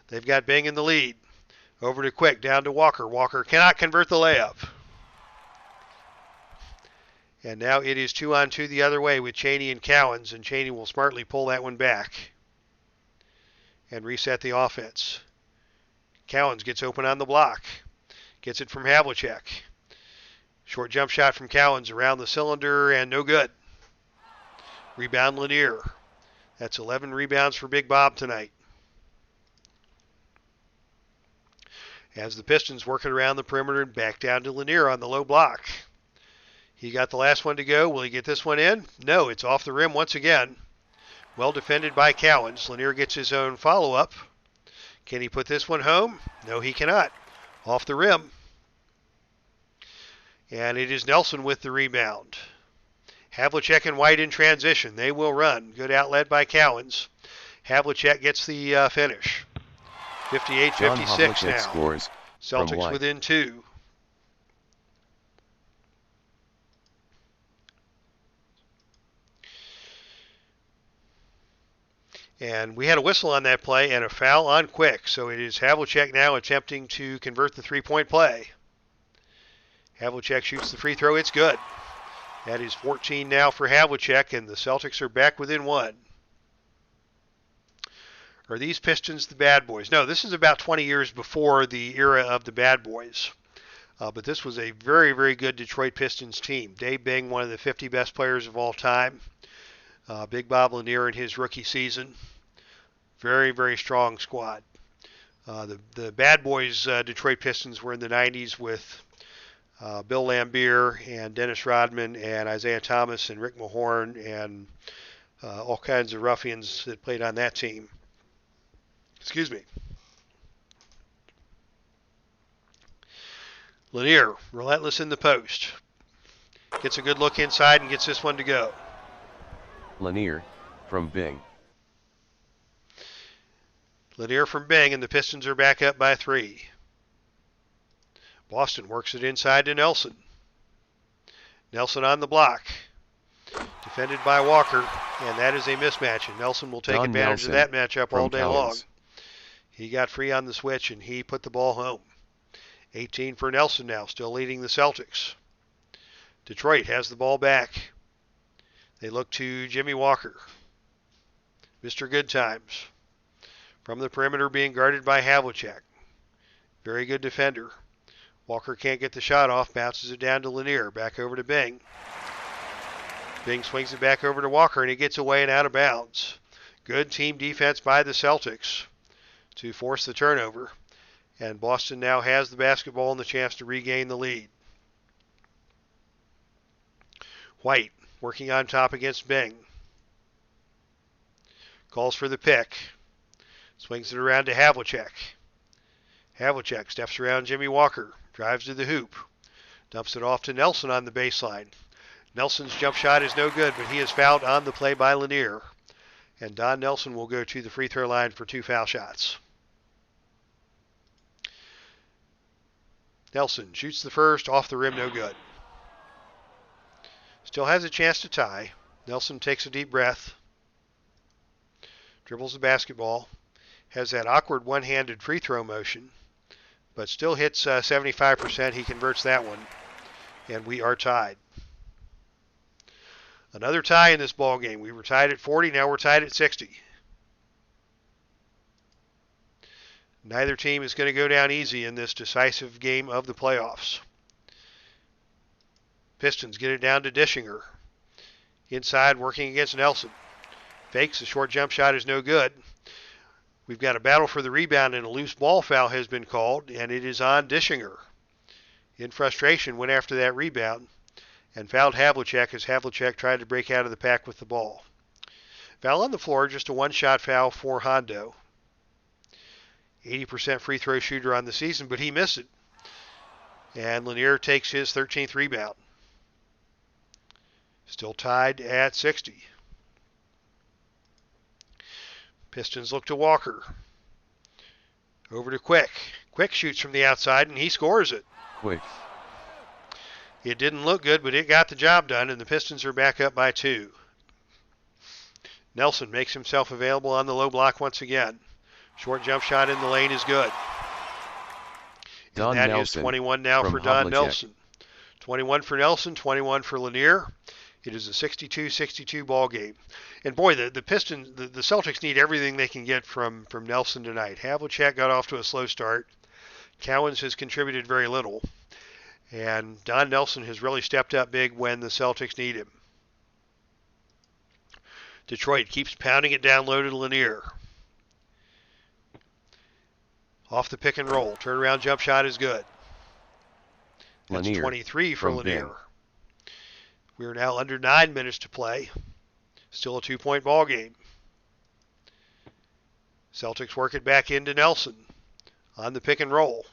They've got Bing in the lead. Over to Quick, down to Walker. Walker cannot convert the layup. And now it is 2-on-2 the other way with Chaney and Cowens, and Chaney will smartly pull that one back and reset the offense. Cowens gets open on the block. Gets it from Havlicek. Short jump shot from Cowens around the cylinder and no good. Rebound Lanier. That's 11 rebounds for Big Bob tonight. As the Pistons working around the perimeter and back down to Lanier on the low block. He got the last one to go. Will he get this one in? No, it's off the rim once again. Well defended by Cowens. Lanier gets his own follow-up. Can he put this one home? No, he cannot. Off the rim. And it is Nelson with the rebound. Havlicek and White in transition. They will run. Good outlet by Cowens. Havlicek gets the finish. 58-56 now. Scores Celtics within 2. And we had a whistle on that play and a foul on Quick. So it is Havlicek now attempting to convert the three-point play. Havlicek shoots the free throw. It's good. That is 14 now for Havlicek, and the Celtics are back within 1. Are these Pistons the bad boys? No, this is about 20 years before the era of the bad boys. But this was a very, very good Detroit Pistons team. Dave Bing, one of the 50 best players of all time. Big Bob Lanier in his rookie season. Very, very strong squad. The bad boys Detroit Pistons were in the 90s with Bill Laimbeer and Dennis Rodman and Isaiah Thomas and Rick Mahorn and all kinds of ruffians that played on that team. Excuse me. Lanier, relentless in the post. Gets a good look inside and gets this one to go. Lanier, from Bing. Lanier from Bing, and the Pistons are back up by 3. Boston works it inside to Nelson. Nelson on the block. Defended by Walker, and that is a mismatch, and Nelson will take advantage of that matchup all day long. He got free on the switch, and he put the ball home. 18 for Nelson now, still leading the Celtics. Detroit has the ball back. They look to Jimmy Walker. Mr. Good Times. From the perimeter being guarded by Havlicek. Very good defender. Walker can't get the shot off, bounces it down to Lanier. Back over to Bing. Bing swings it back over to Walker, and he gets away and out of bounds. Good team defense by the Celtics to force the turnover. And Boston now has the basketball and the chance to regain the lead. White working on top against Bing. Calls for the pick. Swings it around to Havlicek. Havlicek steps around Jimmy Walker. Drives to the hoop. Dumps it off to Nelson on the baseline. Nelson's jump shot is no good, but he is fouled on the play by Lanier. And Don Nelson will go to the free throw line for 2 foul shots. Nelson shoots the first, off the rim, no good. Still has a chance to tie. Nelson takes a deep breath. Dribbles the basketball. Has that awkward one-handed free throw motion, but still hits 75%. He converts that one, and we are tied. Another tie in this ball game. We were tied at 40. Now we're tied at 60. Neither team is going to go down easy in this decisive game of the playoffs. Pistons get it down to Dischinger. Inside, working against Nelson. Fakes. The short jump shot is no good. We've got a battle for the rebound, and a loose ball foul has been called, and it is on Dischinger. In frustration, went after that rebound and fouled Havlicek as Havlicek tried to break out of the pack with the ball. Foul on the floor, just a one-shot foul for Hondo. 80% free throw shooter on the season, but he missed it. And Lanier takes his 13th rebound. Still tied at 60. Pistons look to Walker. Over to Quick. Quick shoots from the outside, and he scores it. Quick. It didn't look good, but it got the job done, and the Pistons are back up by 2. Nelson makes himself available on the low block once again. Short jump shot in the lane is good. And that is 21 now for Don Nelson. 21 for Nelson, 21 for Lanier. It is a 62-62 ball game. And boy, the Pistons, the Celtics need everything they can get from Nelson tonight. Havlicek got off to a slow start. Cowens has contributed very little. And Don Nelson has really stepped up big when the Celtics need him. Detroit keeps pounding it down low to Lanier. Off the pick and roll. Turnaround jump shot is good. That's Lanier 23 for Lanier. Bing. We are now under 9 minutes to play. Still a 2-point ball game. Celtics work it back into Nelson on the pick and roll.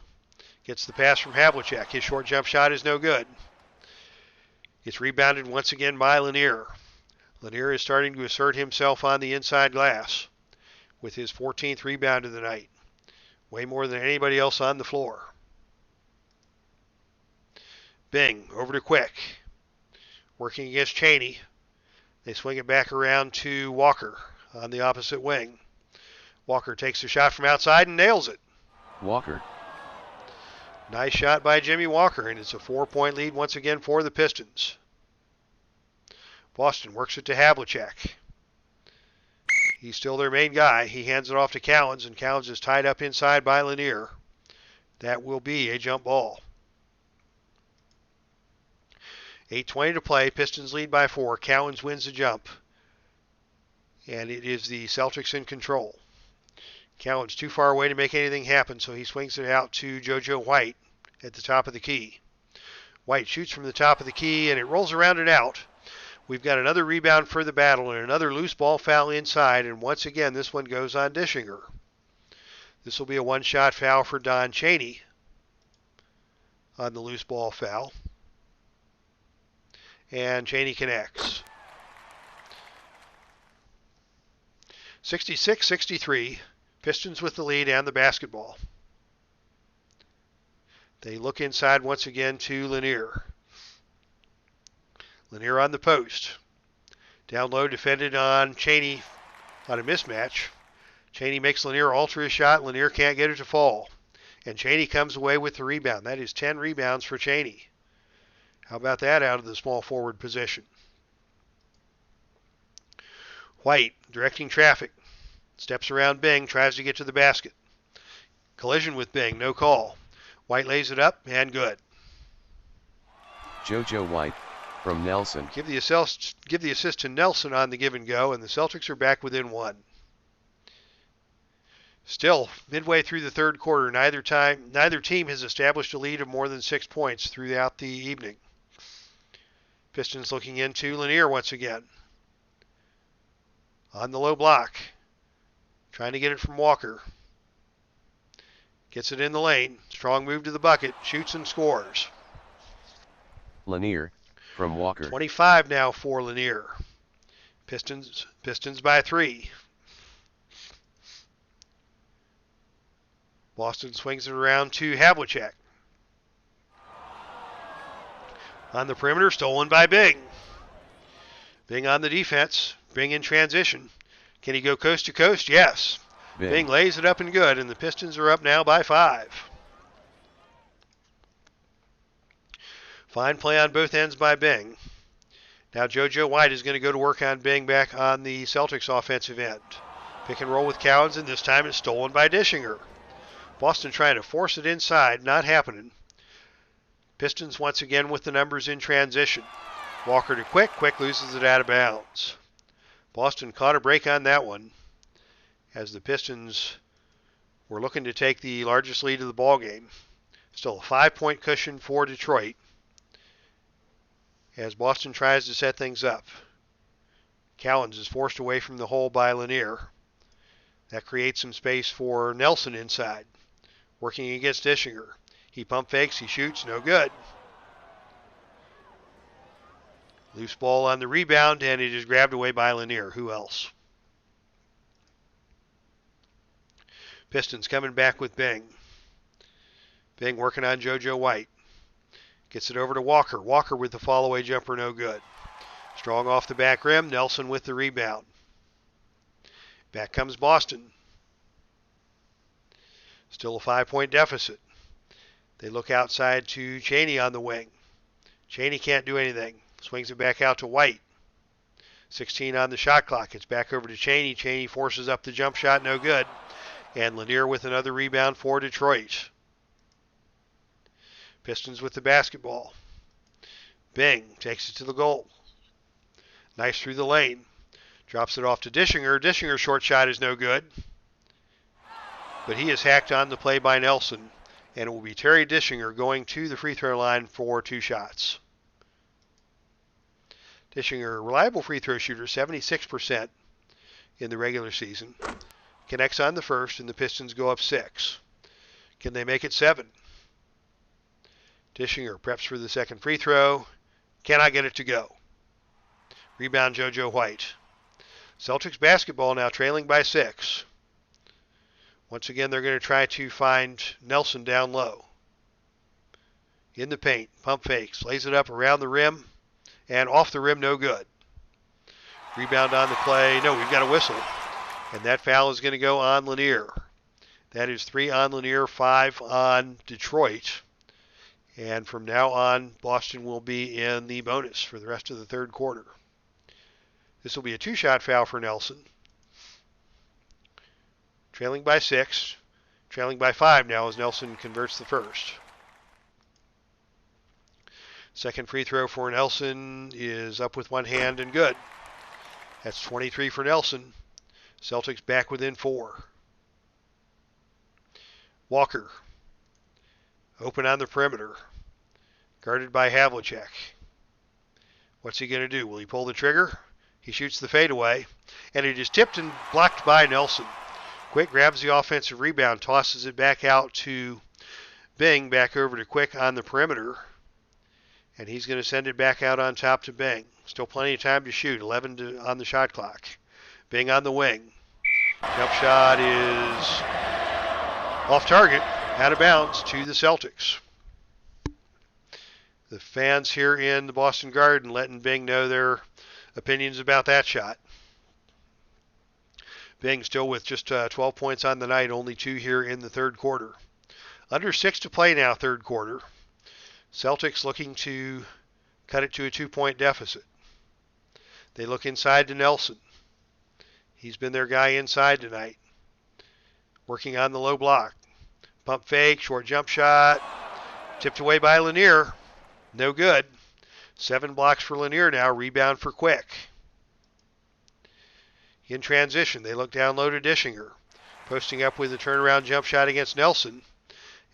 Gets the pass from Havlicek. His short jump shot is no good. It's rebounded once again by Lanier. Lanier is starting to assert himself on the inside glass with his 14th rebound of the night. Way more than anybody else on the floor. Bing, over to Quick. Working against Chaney. They swing it back around to Walker on the opposite wing. Walker takes a shot from outside and nails it. Walker. Nice shot by Jimmy Walker, and it's a 4-point lead once again for the Pistons. Boston works it to Havlicek. He's still their main guy. He hands it off to Cowens, and Cowens is tied up inside by Lanier. That will be a jump ball. 8:20 to play. Pistons lead by 4. Cowens wins the jump. And it is the Celtics in control. Cowens too far away to make anything happen, so he swings it out to JoJo White at the top of the key. White shoots from the top of the key, and it rolls around and out. We've got another rebound for the Battle and another loose ball foul inside, and once again this one goes on Dischinger. This will be a one-shot foul for Don Chaney on the loose ball foul. And Chaney connects. 66-63. Pistons with the lead and the basketball. They look inside once again to Lanier. Lanier on the post. Down low, defended on Chaney on a mismatch. Chaney makes Lanier alter his shot. Lanier can't get it to fall. And Chaney comes away with the rebound. That is 10 rebounds for Chaney. How about that out of the small forward position? White directing traffic. Steps around Bing, tries to get to the basket. Collision with Bing, no call. White lays it up, and good. JoJo White, from Nelson. Give the assist to Nelson on the give and go, and the Celtics are back within 1. Still, midway through the third quarter, neither team has established a lead of more than 6 points throughout the evening. Pistons looking into Lanier once again. On the low block. Trying to get it from Walker. Gets it in the lane. Strong move to the bucket. Shoots and scores. Lanier, from Walker. 25 now for Lanier. Pistons by 3. Boston swings it around to Havlicek. On the perimeter, stolen by Bing. Bing on the defense. Bing in transition. Can he go coast to coast? Yes. Bing lays it up and good, and the Pistons are up now by 5. Fine play on both ends by Bing. Now JoJo White is going to go to work on Bing back on the Celtics offensive end. Pick and roll with Cowens, and this time it's stolen by Dischinger. Boston trying to force it inside, not happening. Pistons once again with the numbers in transition. Walker to Quick. Quick loses it out of bounds. Boston caught a break on that one as the Pistons were looking to take the largest lead of the ball game. Still a 5-point cushion for Detroit as Boston tries to set things up. Cowens is forced away from the hole by Lanier. That creates some space for Nelson inside, working against Dischinger. He pump fakes, he shoots, no good. Loose ball on the rebound, and it is grabbed away by Lanier. Who else? Pistons coming back with Bing. Bing working on JoJo White. Gets it over to Walker. Walker with the fall-away jumper, no good. Strong off the back rim. Nelson with the rebound. Back comes Boston. Still a 5-point deficit. They look outside to Chaney on the wing. Cheney can't do anything. Swings it back out to White. 16 on the shot clock. It's back over to Cheney. Cheney forces up the jump shot, no good. And Lanier with another rebound for Detroit. Pistons with the basketball. Bing takes it to the goal. Nice through the lane. Drops it off to Dishinger. Dishinger's short shot is no good. But he is hacked on the play by Nelson. And it will be Terry Dishinger going to the free throw line for 2 shots. Dishinger, reliable free throw shooter, 76% in the regular season. Connects on the first, and the Pistons go up 6. Can they make it 7? Dishinger preps for the second free throw. Cannot get it to go. Rebound JoJo White. Celtics basketball now trailing by 6. Once again, they're going to try to find Nelson down low. In the paint, pump fakes, lays it up around the rim, and off the rim, no good. Rebound on the play. No, we've got a whistle. And that foul is going to go on Lanier. That is 3 on Lanier, 5 on Detroit. And from now on, Boston will be in the bonus for the rest of the third quarter. This will be a 2-shot foul for Nelson. Trailing by 6. Trailing by 5 now as Nelson converts the first. Second free throw for Nelson is up with one hand and good. That's 23 for Nelson. Celtics back within 4. Walker. Open on the perimeter. Guarded by Havlicek. What's he going to do? Will he pull the trigger? He shoots the fadeaway. And it is tipped and blocked by Nelson. Quick grabs the offensive rebound. Tosses it back out to Bing. Back over to Quick on the perimeter. And he's going to send it back out on top to Bing. Still plenty of time to shoot. 11 on the shot clock. Bing on the wing. Jump shot is off target. Out of bounds to the Celtics. The fans here in the Boston Garden letting Bing know their opinions about that shot. Bing still with just 12 points on the night, only 2 here in the third quarter. Under 6 to play now, third quarter. Celtics looking to cut it to a 2-point deficit. They look inside to Nelson. He's been their guy inside tonight. Working on the low block. Pump fake, short jump shot. Tipped away by Lanier. No good. 7 blocks for Lanier now. Rebound for Quick. In transition, they look down low to Dishinger. Posting up with a turnaround jump shot against Nelson.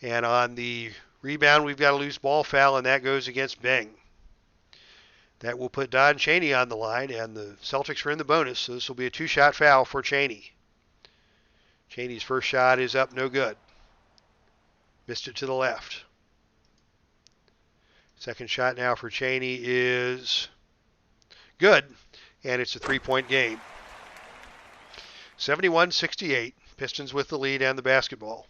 And on the rebound, we've got a loose ball foul, and that goes against Bing. That will put Don Cheney on the line, and the Celtics are in the bonus, so this will be a 2-shot foul for Cheney. Cheney's first shot is up, no good. Missed it to the left. Second shot now for Cheney is good, and it's a 3-point game. 71-68, Pistons with the lead and the basketball.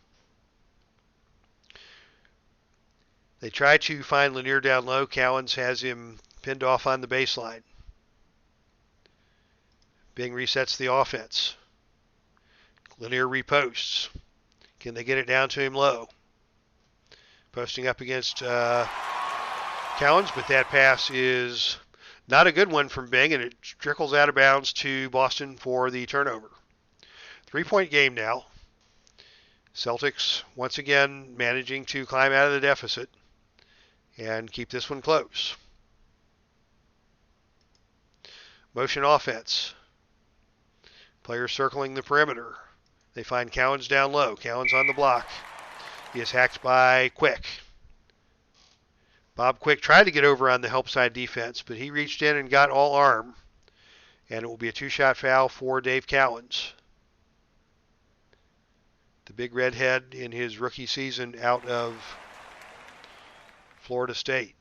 They try to find Lanier down low. Cowens has him pinned off on the baseline. Bing resets the offense. Lanier reposts. Can they get it down to him low? Posting up against Cowens, but that pass is not a good one from Bing, and it trickles out of bounds to Boston for the turnover. 3-point game now. Celtics once again managing to climb out of the deficit and keep this one close. Motion offense. Players circling the perimeter. They find Cowens down low. Cowens on the block. He is hacked by Quick. Bob Quick tried to get over on the help side defense, but he reached in and got all arm. And it will be a 2-shot foul for Dave Cowens. The big redhead in his rookie season out of Florida State.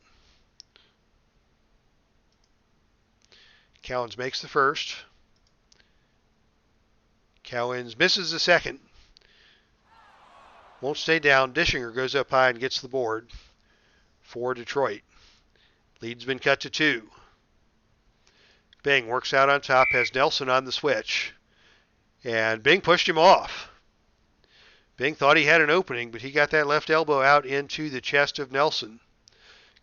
Cowens makes the first. Cowens misses the second. Won't stay down. Dishinger goes up high and gets the board for Detroit. Lead's been cut to 2. Bing works out on top, has Nelson on the switch. And Bing pushed him off. Bing thought he had an opening, but he got that left elbow out into the chest of Nelson.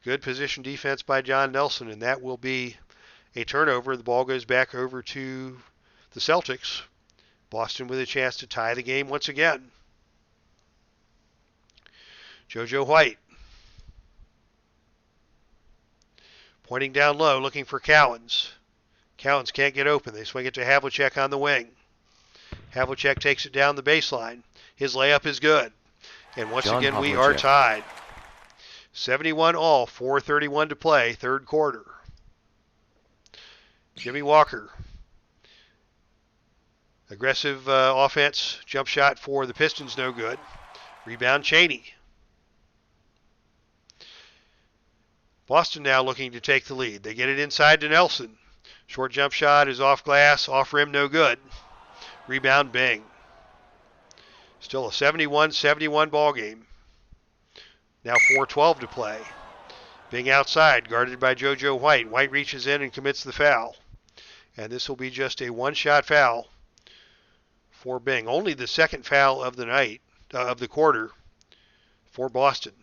Good position defense by John Nelson, and that will be a turnover. The ball goes back over to the Celtics. Boston with a chance to tie the game once again. JoJo White pointing down low, looking for Cowens. Cowens can't get open. They swing it to Havlicek on the wing. Havlicek takes it down the baseline. His layup is good. And once John again, we Havlicek are tied. 71 all, 4:31 to play, third quarter. Jimmy Walker. Aggressive offense, jump shot for the Pistons, no good. Rebound, Chaney. Boston now looking to take the lead. They get it inside to Nelson. Short jump shot is off glass, off rim, no good. Rebound, Bing. Still a 71-71 ball game. Now 4:12 to play. Bing outside, guarded by JoJo White. White reaches in and commits the foul. And this will be just a one-shot foul for Bing. Only the second foul of the night, of the quarter, for Boston.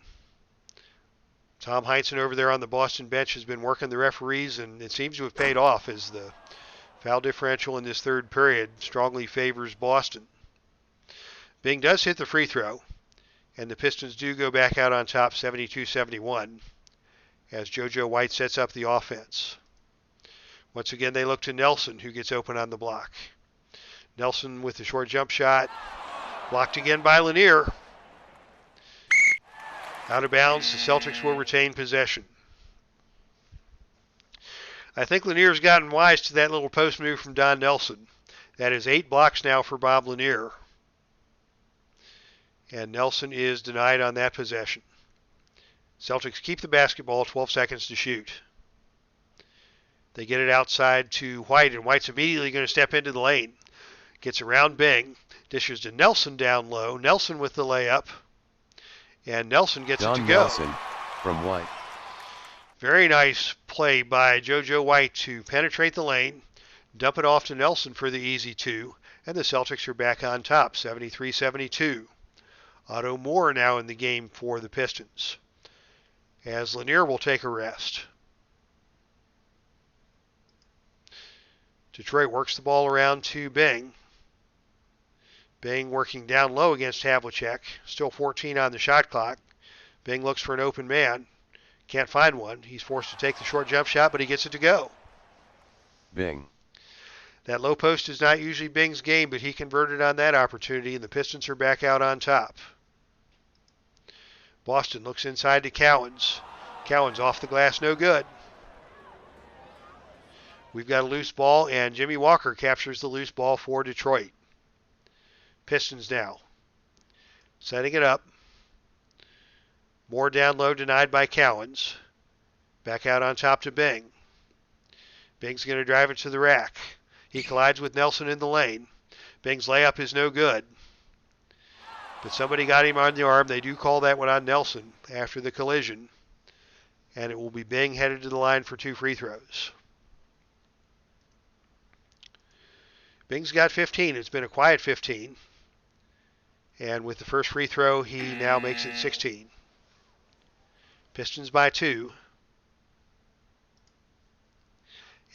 Tom Heinsohn over there on the Boston bench has been working the referees, and it seems to have paid off as the foul differential in this third period strongly favors Boston. Bing does hit the free throw, and the Pistons do go back out on top 72-71 as JoJo White sets up the offense. Once again, they look to Nelson, who gets open on the block. Nelson with the short jump shot, blocked again by Lanier. Out of bounds, the Celtics will retain possession. I think Lanier's gotten wise to that little post move from Don Nelson. That is 8 blocks now for Bob Lanier. And Nelson is denied on that possession. Celtics keep the basketball, 12 seconds to shoot. They get it outside to White, and White's immediately going to step into the lane. Gets around Bing, dishes to Nelson down low. Nelson with the layup, and Nelson gets it to go. Nelson from White. Very nice play by JoJo White to penetrate the lane, dump it off to Nelson for the easy two, and the Celtics are back on top, 73-72. Otto Moore now in the game for the Pistons, as Lanier will take a rest. Detroit works the ball around to Bing. Bing working down low against Havlicek. Still 14 on the shot clock. Bing looks for an open man. Can't find one. He's forced to take the short jump shot, but he gets it to go. Bing. That low post is not usually Bing's game, but he converted on that opportunity, and the Pistons are back out on top. Boston looks inside to Cowens. Cowens off the glass, no good. We've got a loose ball, and Jimmy Walker captures the loose ball for Detroit. Pistons now. Setting it up. Moore down low, denied by Cowens. Back out on top to Bing. Bing's going to drive it to the rack. He collides with Nelson in the lane. Bing's layup is no good. But somebody got him on the arm. They do call that one on Nelson after the collision. And it will be Bing headed to the line for 2 free throws. Bing's got 15. It's been a quiet 15. And with the first free throw, he now makes it 16. Pistons by 2.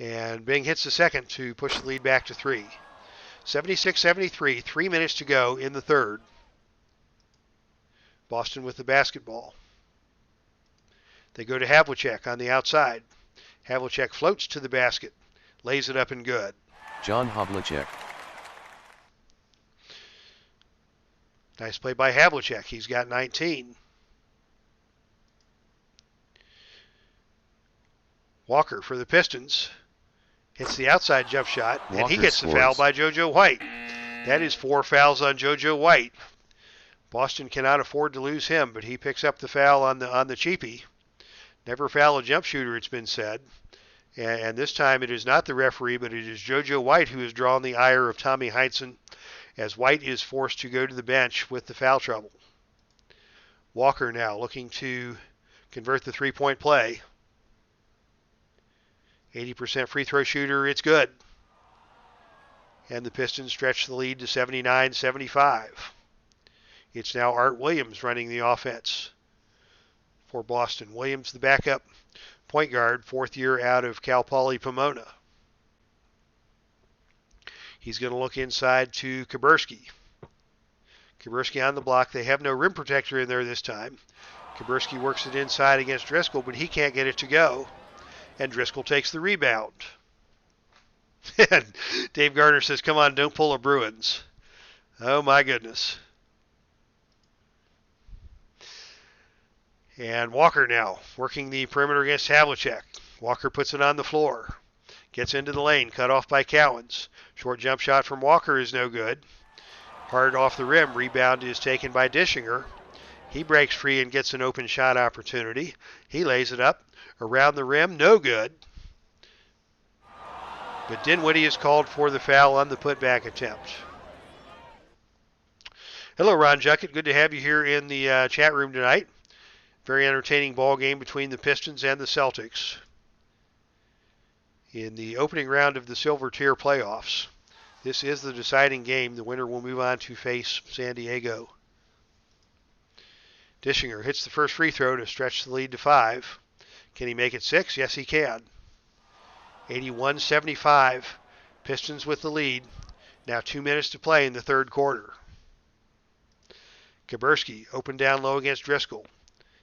And Bing hits the second to push the lead back to 3. 76-73, 3 minutes to go in the third. Boston with the basketball. They go to Havlicek on the outside. Havlicek floats to the basket, lays it up and good. John Havlicek. Nice play by Havlicek. He's got 19. Walker for the Pistons. Hits the outside jump shot, and Walker he gets scores. the foul by JoJo White. That is 4 fouls on JoJo White. Boston cannot afford to lose him, but he picks up the foul on the cheapie. Never foul a jump shooter, it's been said. And this time it is not the referee, but it is JoJo White who has drawn the ire of Tommy Heinsohn, as White is forced to go to the bench with the foul trouble. Walker now looking to convert the three-point play. 80% free throw shooter, it's good. And the Pistons stretch the lead to 79-75. It's now Art Williams running the offense for Boston. Williams, the backup point guard, fourth year out of Cal Poly Pomona. He's going to look inside to Kaburski. Kaburski on the block. They have no rim protector in there this time. Kaburski works it inside against Driscoll, but he can't get it to go. And Driscoll takes the rebound. And Dave Gardner says, come on, don't pull a Bruins. Oh, my goodness. And Walker now working the perimeter against Havlicek. Walker puts it on the floor. Gets into the lane, cut off by Cowens. Short jump shot from Walker is no good. Hard off the rim. Rebound is taken by Dischinger. He breaks free and gets an open shot opportunity. He lays it up around the rim. No good. But Dinwiddie is called for the foul on the putback attempt. Hello, Ron Juckett. Good to have you here in the chat room tonight. Very entertaining ball game between the Pistons and the Celtics in the opening round of the Silver Tier playoffs. This is the deciding game. The winner will move on to face San Diego. Dischinger hits the first free throw to stretch the lead to 5. Can he make it 6? Yes, he can. 81-75. Pistons with the lead. Now 2 minutes to play in the third quarter. Kaburski open down low against Driscoll.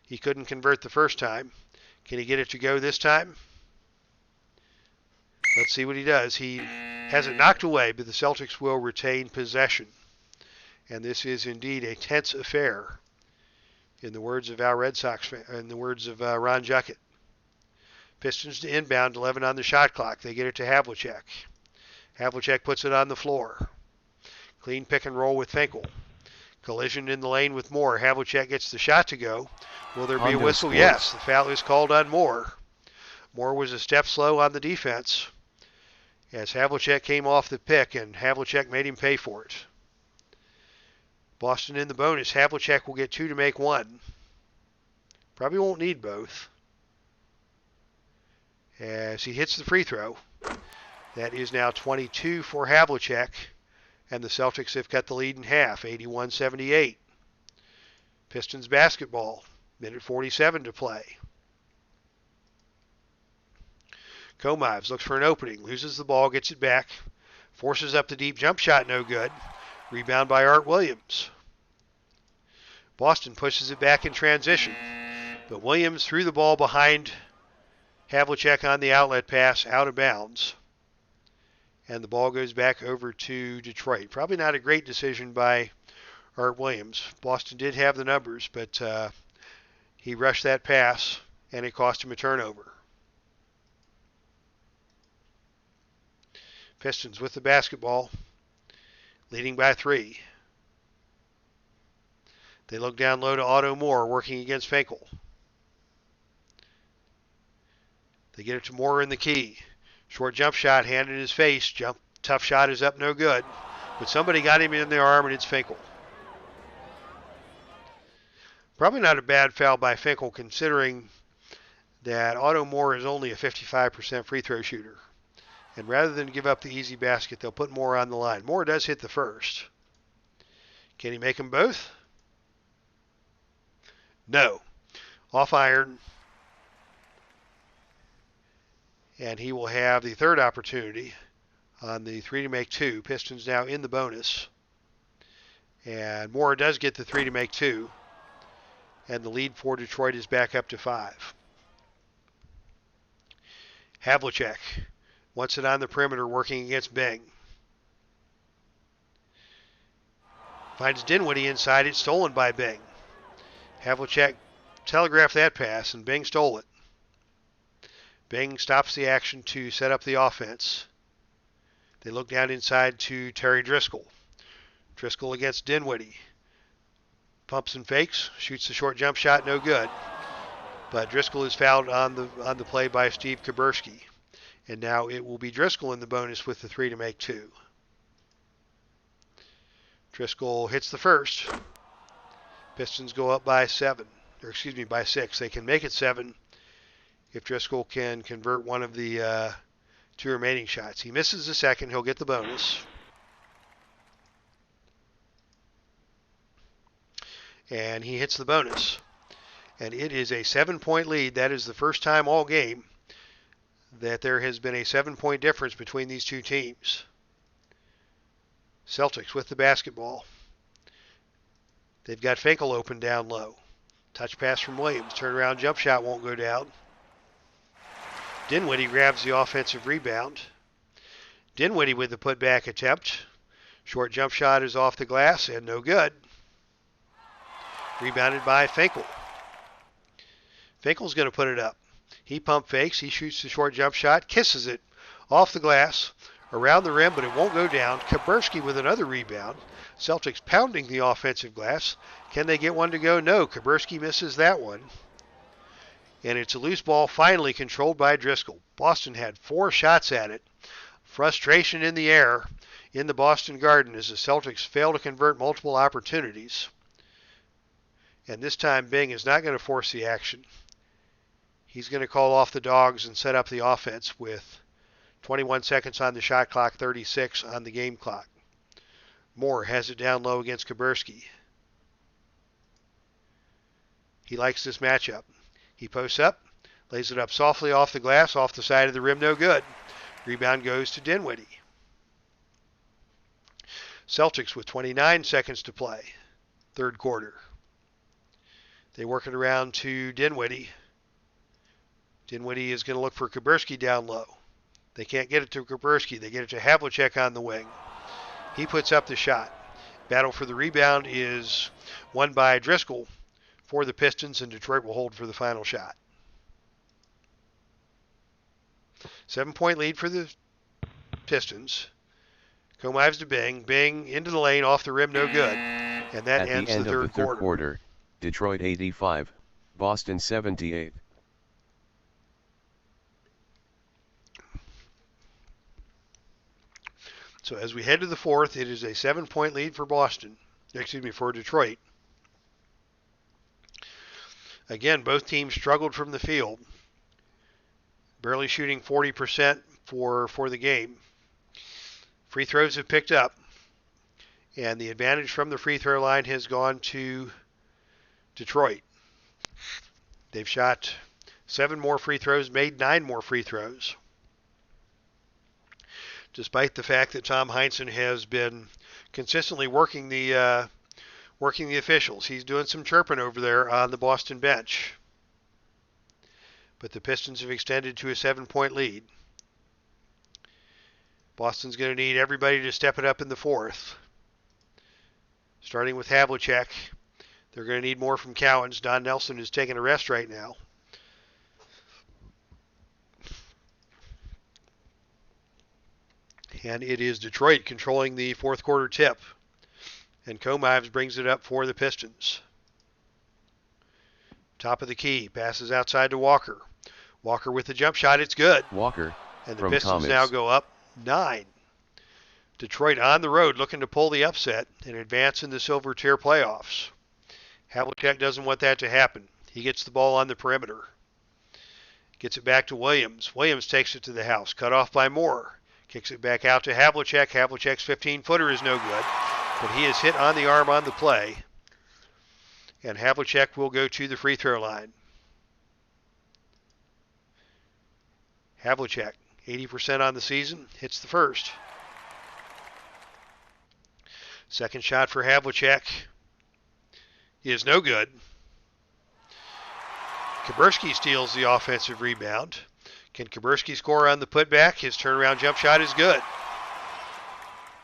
He couldn't convert the first time. Can he get it to go this time? Let's see what he does. He has it knocked away, but the Celtics will retain possession. And this is indeed a tense affair, in the words of our Red Sox, in the words of Ron Juckett. Pistons to inbound, 11 on the shot clock. They get it to Havlicek. Havlicek puts it on the floor. Clean pick and roll with Finkel. Collision in the lane with Moore. Havlicek gets the shot to go. Will there be a whistle? Yes, the foul is called on Moore. Moore was a step slow on the defense as Havlicek came off the pick, and Havlicek made him pay for it. Boston in the bonus. Havlicek will get 2 to make 1. Probably won't need both. As he hits the free throw. That is now 22 for Havlicek. And the Celtics have cut the lead in half, 81-78. Pistons basketball, minute 47 to play. Komives looks for an opening, loses the ball, gets it back, forces up the deep jump shot, no good. Rebound by Art Williams. Boston pushes it back in transition, but Williams threw the ball behind Havlicek on the outlet pass, out of bounds. And the ball goes back over to Detroit. Probably not a great decision by Art Williams. Boston did have the numbers, but he rushed that pass, and it cost him a turnover. Pistons with the basketball, leading by 3. They look down low to Otto Moore, working against Finkel. They get it to Moore in the key. Short jump shot, hand in his face. Tough shot is up, no good. But somebody got him in the arm, and it's Finkel. Probably not a bad foul by Finkel, considering that Otto Moore is only a 55% free throw shooter. And rather than give up the easy basket, they'll put Moore on the line. Moore does hit the first. Can he make them both? No. Off iron. And he will have the third opportunity on the 3 to make 2. Pistons now in the bonus. And Moore does get the 3 to make 2. And the lead for Detroit is back up to 5. Havlicek wants it on the perimeter, working against Bing. Finds Dinwiddie inside. It's stolen by Bing. Havlicek telegraphed that pass, and Bing stole it. Bing stops the action to set up the offense. They look down inside to Terry Driscoll. Driscoll against Dinwiddie. Pumps and fakes, shoots the short jump shot, no good. But Driscoll is fouled on the play by Steve Kaburski. And now it will be Driscoll in the bonus with the 3 to make 2. Driscoll hits the first. Pistons go up by 7. By 6. They can make it 7 if Driscoll can convert one of the 2 remaining shots. He misses the second. He'll get the bonus. And he hits the bonus. And it is a 7-point lead. That is the first time all game that there has been a 7-point difference between these two teams. Celtics with the basketball. They've got Finkel open down low. Touch pass from Williams. Turnaround jump shot won't go down. Dinwiddie grabs the offensive rebound. Dinwiddie with the putback attempt. Short jump shot is off the glass and no good. Rebounded by Finkel. Finkel's going to put it up. He pump fakes. He shoots the short jump shot. Kisses it off the glass. Around the rim, but it won't go down. Kaburski with another rebound. Celtics pounding the offensive glass. Can they get one to go? No. Kaburski misses that one. And it's a loose ball finally controlled by Driscoll. Boston had 4 shots at it. Frustration in the air in the Boston Garden as the Celtics fail to convert multiple opportunities. And this time Bing is not going to force the action. He's going to call off the dogs and set up the offense with 21 seconds on the shot clock, 36 on the game clock. Moore has it down low against Kaburski. He likes this matchup. He posts up, lays it up softly off the glass, off the side of the rim, no good. Rebound goes to Dinwiddie. Celtics with 29 seconds to play, third quarter. They work it around to Dinwiddie. Dinwiddie is going to look for Kaburski down low. They can't get it to Kaburski. They get it to Havlicek on the wing. He puts up the shot. Battle for the rebound is won by Driscoll for the Pistons, and Detroit will hold for the final shot. 7-point lead for the Pistons. Comives to Bing. Bing into the lane, off the rim, no good. And that ends the third quarter. Detroit 85, Boston 78. So as we head to the fourth, it is a 7-point lead for for Detroit. Again, both teams struggled from the field, barely shooting 40% for the game. Free throws have picked up, and the advantage from the free throw line has gone to Detroit. They've shot 7 more free throws, made 9 more free throws. Despite the fact that Tom Heinsohn has been consistently working the officials. He's doing some chirping over there on the Boston bench. But the Pistons have extended to a 7-point lead. Boston's going to need everybody to step it up in the fourth. Starting with Havlicek. They're going to need more from Cowens. Don Nelson is taking a rest right now. And it is Detroit controlling the fourth quarter tip. And Comives brings it up for the Pistons. Top of the key. Passes outside to Walker. Walker with the jump shot. It's good. Walker. And the Pistons now go up 9. Detroit on the road looking to pull the upset and advance in the Silver Tier playoffs. Havlicek doesn't want that to happen. He gets the ball on the perimeter. Gets it back to Williams. Williams takes it to the house. Cut off by Moore. Kicks it back out to Havlicek. Havlicek's 15-footer is no good, but he is hit on the arm on the play. And Havlicek will go to the free throw line. Havlicek, 80% on the season, hits the first. Second shot for Havlicek is no good. Kaburski steals the offensive rebound. Can Kaburski score on the putback? His turnaround jump shot is good.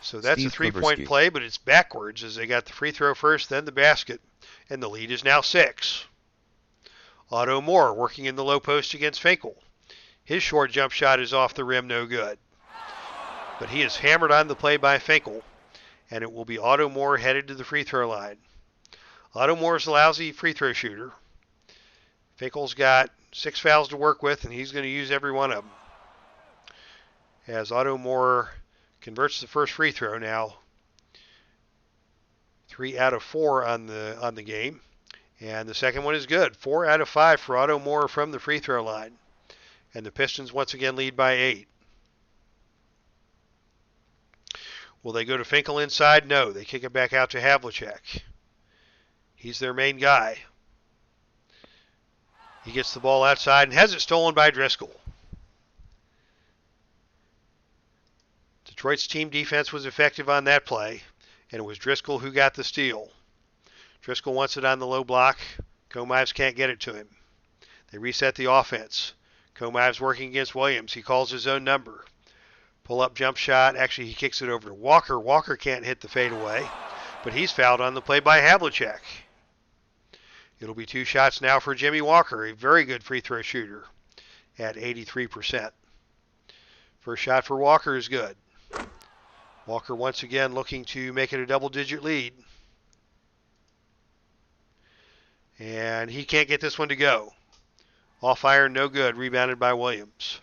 So that's a 3-point play, but it's backwards as they got the free throw first, then the basket, and the lead is now 6. Otto Moore working in the low post against Finkel. His short jump shot is off the rim, no good. But he is hammered on the play by Finkel, and it will be Otto Moore headed to the free throw line. Otto Moore's a lousy free throw shooter. Finkel's got 6 fouls to work with, and he's going to use every one of them. As Otto Moore converts the first free throw now, 3 out of 4 on the game, and the second one is good. 4 out of 5 for Otto Moore from the free throw line, and the Pistons once again lead by 8. Will they go to Finkel inside? No, they kick it back out to Havlicek. He's their main guy. He gets the ball outside and has it stolen by Driscoll. Detroit's team defense was effective on that play, and it was Driscoll who got the steal. Driscoll wants it on the low block. Comives can't get it to him. They reset the offense. Comives working against Williams. He calls his own number. Pull-up jump shot. Actually, he kicks it over to Walker. Walker can't hit the fadeaway, but he's fouled on the play by Havlicek. It'll be 2 shots now for Jimmy Walker, a very good free throw shooter at 83%. First shot for Walker is good. Walker once again looking to make it a double-digit lead. And he can't get this one to go. Off iron, no good. Rebounded by Williams.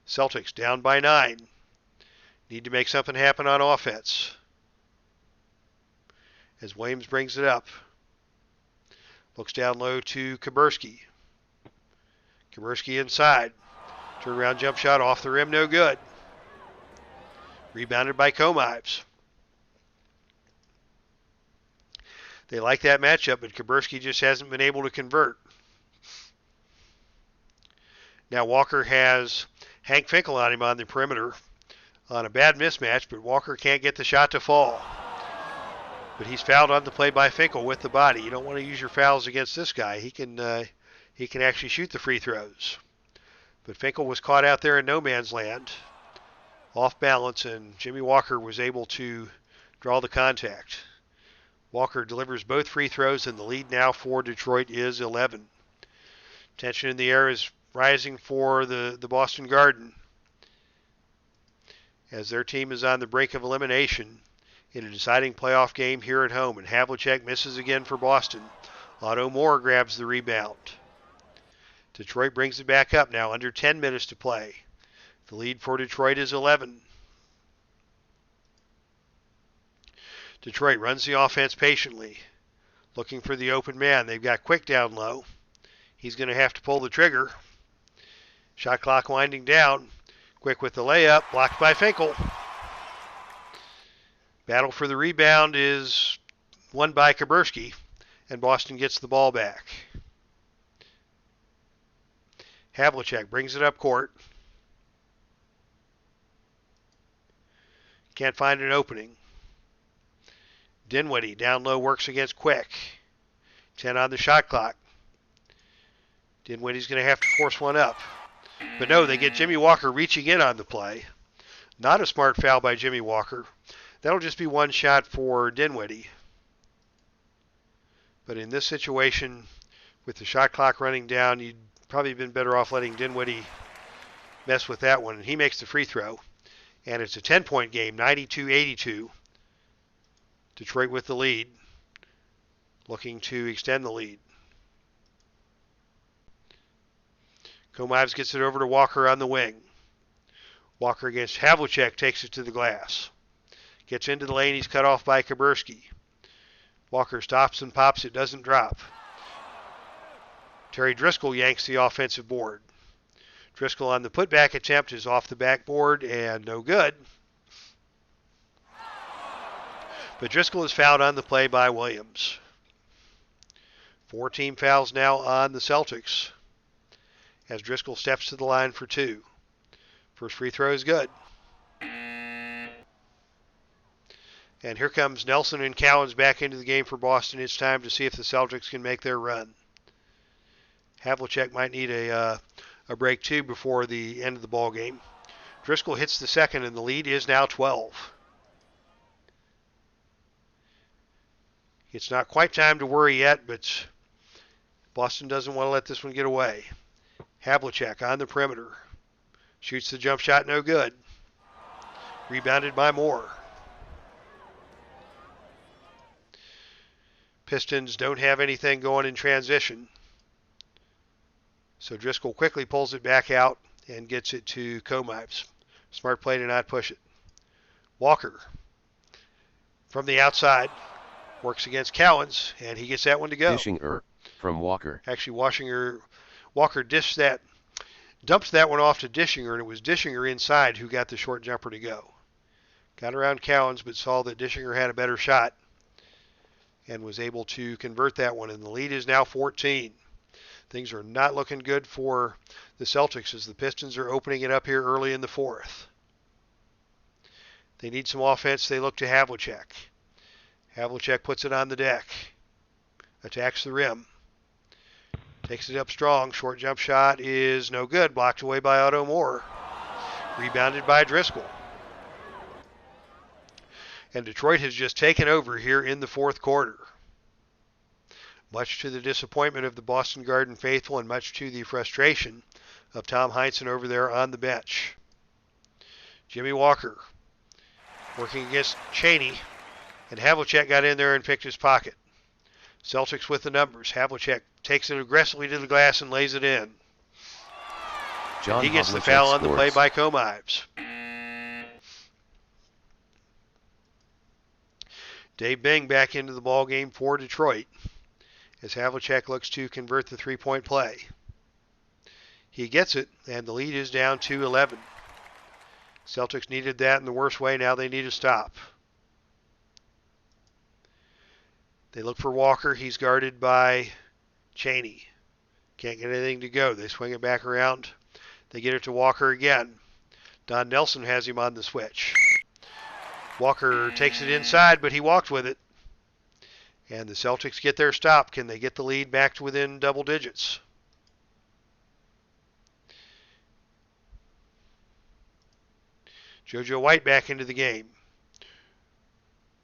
Celtics down by 9. Need to make something happen on offense. As Williams brings it up. Looks down low to Kaburski. Kaburski inside. Turnaround jump shot off the rim, no good. Rebounded by Comives. They like that matchup, but Kaburski just hasn't been able to convert. Now Walker has Hank Finkel on him on the perimeter on a bad mismatch, but Walker can't get the shot to fall. But he's fouled on the play by Finkel with the body. You don't want to use your fouls against this guy. He can actually shoot the free throws. But Finkel was caught out there in no man's land, off balance, and Jimmy Walker was able to draw the contact. Walker delivers both free throws, and the lead now for Detroit is 11. Tension in the air is rising for the Boston Garden as their team is on the brink of elimination in a deciding playoff game here at home, and Havlicek misses again for Boston. Otto Moore grabs the rebound. Detroit brings it back up now, under 10 minutes to play. The lead for Detroit is 11. Detroit runs the offense patiently, looking for the open man. They've got Quick down low. He's going to have to pull the trigger. Shot clock winding down. Quick with the layup, blocked by Finkel. Battle for the rebound is won by Kaburski, and Boston gets the ball back. Havlicek brings it up court. Can't find an opening. Dinwiddie down low works against Quick. 10 on the shot clock. Dinwiddie's going to have to force one up. But no, they get Jimmy Walker reaching in on the play. Not a smart foul by Jimmy Walker. That'll just be one shot for Dinwiddie. But in this situation, with the shot clock running down, you'd probably been better off letting Dinwiddie mess with that one. And he makes the free throw. And it's a 10-point game, 92-82. Detroit with the lead, looking to extend the lead. Comives gets it over to Walker on the wing. Walker against Havlicek takes it to the glass. Gets into the lane, he's cut off by Kaburski. Walker stops and pops, it doesn't drop. Terry Driscoll yanks the offensive board. Driscoll on the putback attempt is off the backboard and no good. But Driscoll is fouled on the play by Williams. 4 team fouls now on the Celtics as Driscoll steps to the line for 2. First free throw is good. And here comes Nelson and Cowens back into the game for Boston. It's time to see if the Celtics can make their run. Havlicek might need a break too before the end of the ball game. Driscoll hits the second, and the lead is now 12. It's not quite time to worry yet, but Boston doesn't want to let this one get away. Havlicek on the perimeter. Shoots the jump shot, no good. Rebounded by Moore. Pistons don't have anything going in transition. So Driscoll quickly pulls it back out and gets it to Comives. Smart play to not push it. Walker from the outside works against Cowens, and he gets that one to go. Dishinger from Walker. Actually, Walker dumped that one off to Dishinger, and it was Dishinger inside who got the short jumper to go. Got around Cowens, but saw that Dishinger had a better shot and was able to convert that one, and the lead is now 14. Things are not looking good for the Celtics as the Pistons are opening it up here early in the fourth. They need some offense. They look to Havlicek. Havlicek puts it on the deck. Attacks the rim. Takes it up strong. Short jump shot is no good. Blocked away by Otto Moore. Rebounded by Driscoll. And Detroit has just taken over here in the fourth quarter. Much to the disappointment of the Boston Garden faithful and much to the frustration of Tom Heinsohn over there on the bench. Jimmy Walker working against Chaney, and Havlicek got in there and picked his pocket. Celtics with the numbers. Havlicek takes it aggressively to the glass and lays it in. He gets the foul on the play by Combe Ives. Dave Bing back into the ball game for Detroit as Havlicek looks to convert the three-point play. He gets it, and the lead is down to 11. Celtics needed that in the worst way. Now they need a stop. They look for Walker. He's guarded by Chaney. Can't get anything to go. They swing it back around. They get it to Walker again. Don Nelson has him on the switch. Walker takes it inside, but he walked with it. And the Celtics get their stop. Can they get the lead back to within double digits? JoJo White back into the game.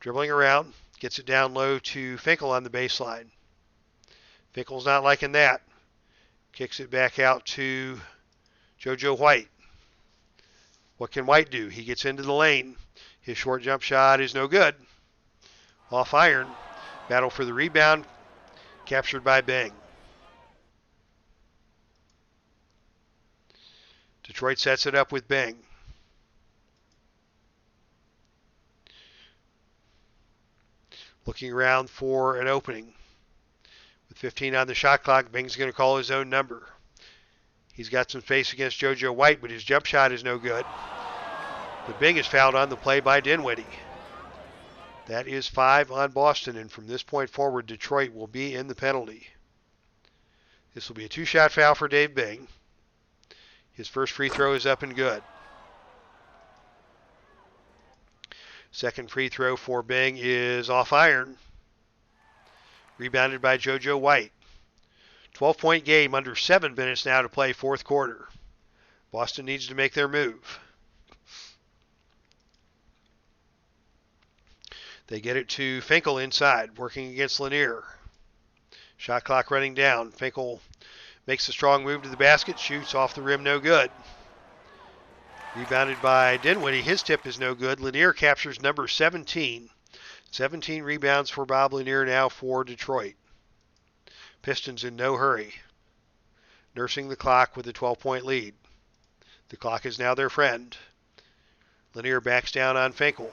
Dribbling around. Gets it down low to Finkel on the baseline. Finkel's not liking that. Kicks it back out to JoJo White. What can White do? He gets into the lane. His short jump shot is no good. Off iron. Battle for the rebound. Captured by Bing. Detroit sets it up with Bing. Looking around for an opening. With 15 on the shot clock, Bing's going to call his own number. He's got some space against JoJo White, but his jump shot is no good. But Bing is fouled on the play by Dinwiddie. That is 5 on Boston, and from this point forward, Detroit will be in the penalty. This will be a 2-shot foul for Dave Bing. His first free throw is up and good. Second free throw for Bing is off iron. Rebounded by JoJo White. 12-point game, under 7 minutes now to play, fourth quarter. Boston needs to make their move. They get it to Finkel inside, working against Lanier. Shot clock running down. Finkel makes a strong move to the basket, shoots off the rim, no good. Rebounded by Dinwiddie. His tip is no good. Lanier captures number 17. 17 rebounds for Bob Lanier now for Detroit. Pistons in no hurry. Nursing the clock with a 12-point lead. The clock is now their friend. Lanier backs down on Finkel.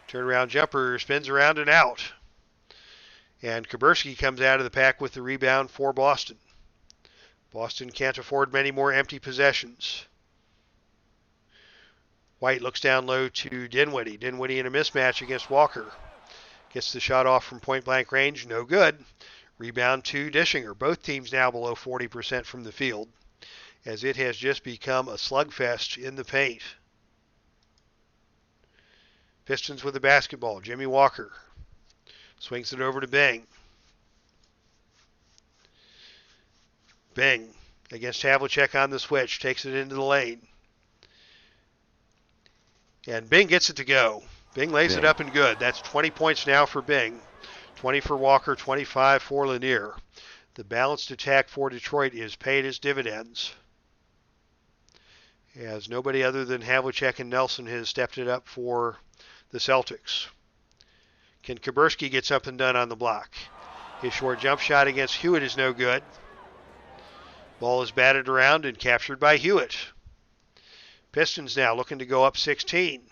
Turnaround jumper spins around and out. And Kuberski comes out of the pack with the rebound for Boston. Boston can't afford many more empty possessions. White looks down low to Dinwiddie. Dinwiddie in a mismatch against Walker. Gets the shot off from point-blank range. No good. Rebound to Dishinger. Both teams now below 40% from the field, as it has just become a slugfest in the paint. Pistons with the basketball. Jimmy Walker swings it over to Bing. Bing against Havlicek on the switch. Takes it into the lane. And Bing gets it to go. Bing lays it up and good. That's 20 points now for Bing. 20 for Walker, 25 for Lanier. The balanced attack for Detroit is paid its dividends, as nobody other than Havlicek and Nelson has stepped it up for the Celtics. Can Kuberski get something done on the block? His short jump shot against Hewitt is no good. Ball is batted around and captured by Hewitt. Pistons now looking to go up 16.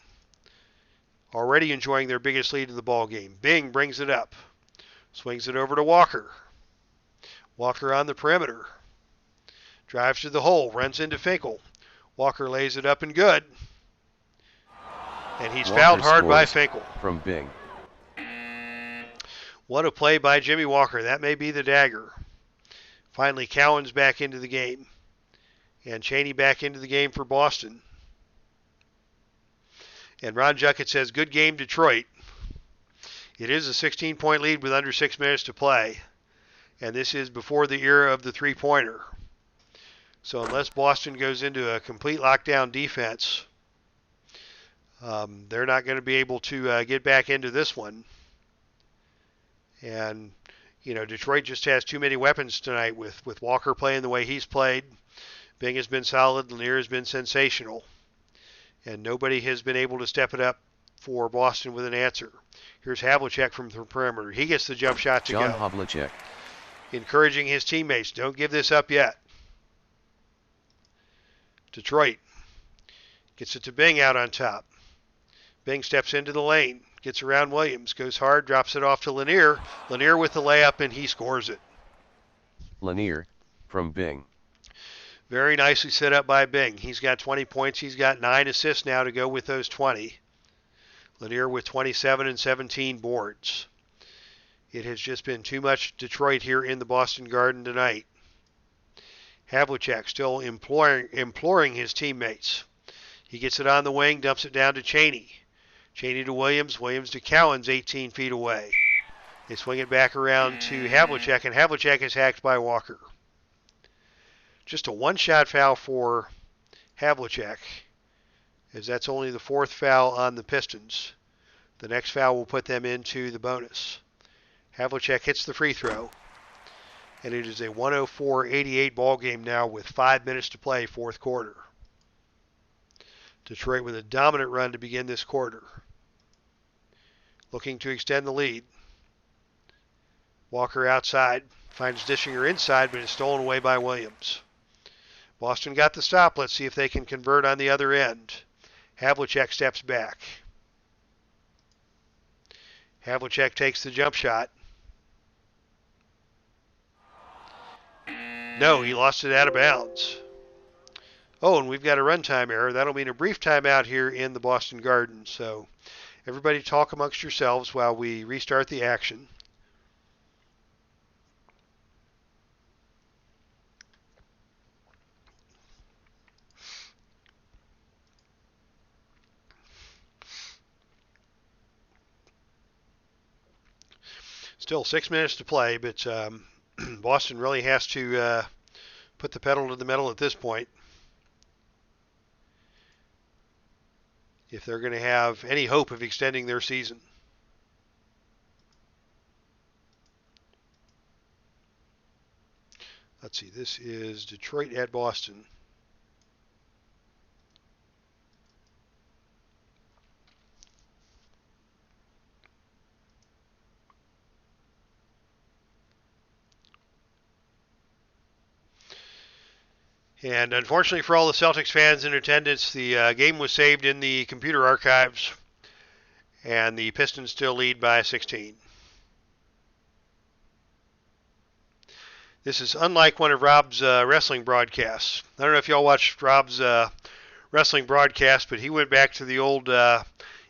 Already enjoying their biggest lead of the ball game. Bing brings it up. Swings it over to Walker. Walker on the perimeter. Drives to the hole. Runs into Finkel. Walker lays it up and good. And he's fouled hard by Finkel. From Bing. What a play by Jimmy Walker. That may be the dagger Finally, Cowan's back into the game. And Cheney back into the game for Boston. And Ron Juckett says, good game, Detroit. It is a 16-point lead with under 6 minutes to play. And this is before the era of the three-pointer. So unless Boston goes into a complete lockdown defense, they're not going to be able to get back into this one. And, Detroit just has too many weapons tonight with Walker playing the way he's played. Bing has been solid. Lanier has been sensational. And nobody has been able to step it up for Boston with an answer. Here's Havlicek from the perimeter. He gets the jump shot to John go. Havlicek. Encouraging his teammates. Don't give this up yet. Detroit gets it to Bing out on top. Bing steps into the lane. Gets around Williams. Goes hard. Drops it off to Lanier. Lanier with the layup, and he scores it. Lanier, from Bing. Very nicely set up by Bing. He's got 20 points. He's got 9 assists now to go with those 20. Lanier with 27 and 17 boards. It has just been too much Detroit here in the Boston Garden tonight. Havlicek still imploring his teammates. He gets it on the wing, dumps it down to Cheney. Cheney to Williams. Williams to Cowan's 18 feet away. They swing it back around to Havlicek, and Havlicek is hacked by Walker. Just a one-shot foul for Havlicek, as that's only the 4th foul on the Pistons. The next foul will put them into the bonus. Havlicek hits the free throw, and it is a 104-88 ball game now with 5 minutes to play, 4th quarter. Detroit with a dominant run to begin this quarter, looking to extend the lead. Walker outside, finds Dischinger inside, but is stolen away by Williams. Boston got the stop. Let's see if they can convert on the other end. Havlicek steps back. Havlicek takes the jump shot. No, he lost it out of bounds. Oh, and we've got a runtime error. That'll mean a brief timeout here in the Boston Garden. So everybody talk amongst yourselves while we restart the action. Still 6 minutes to play, but Boston really has to put the pedal to the metal at this point if they're going to have any hope of extending their season. Let's see, this is Detroit at Boston. And unfortunately for all the Celtics fans in attendance, the game was saved in the computer archives, and the Pistons still lead by 16. This is unlike one of Rob's wrestling broadcasts. I don't know if y'all watched Rob's wrestling broadcast, but he went back to the old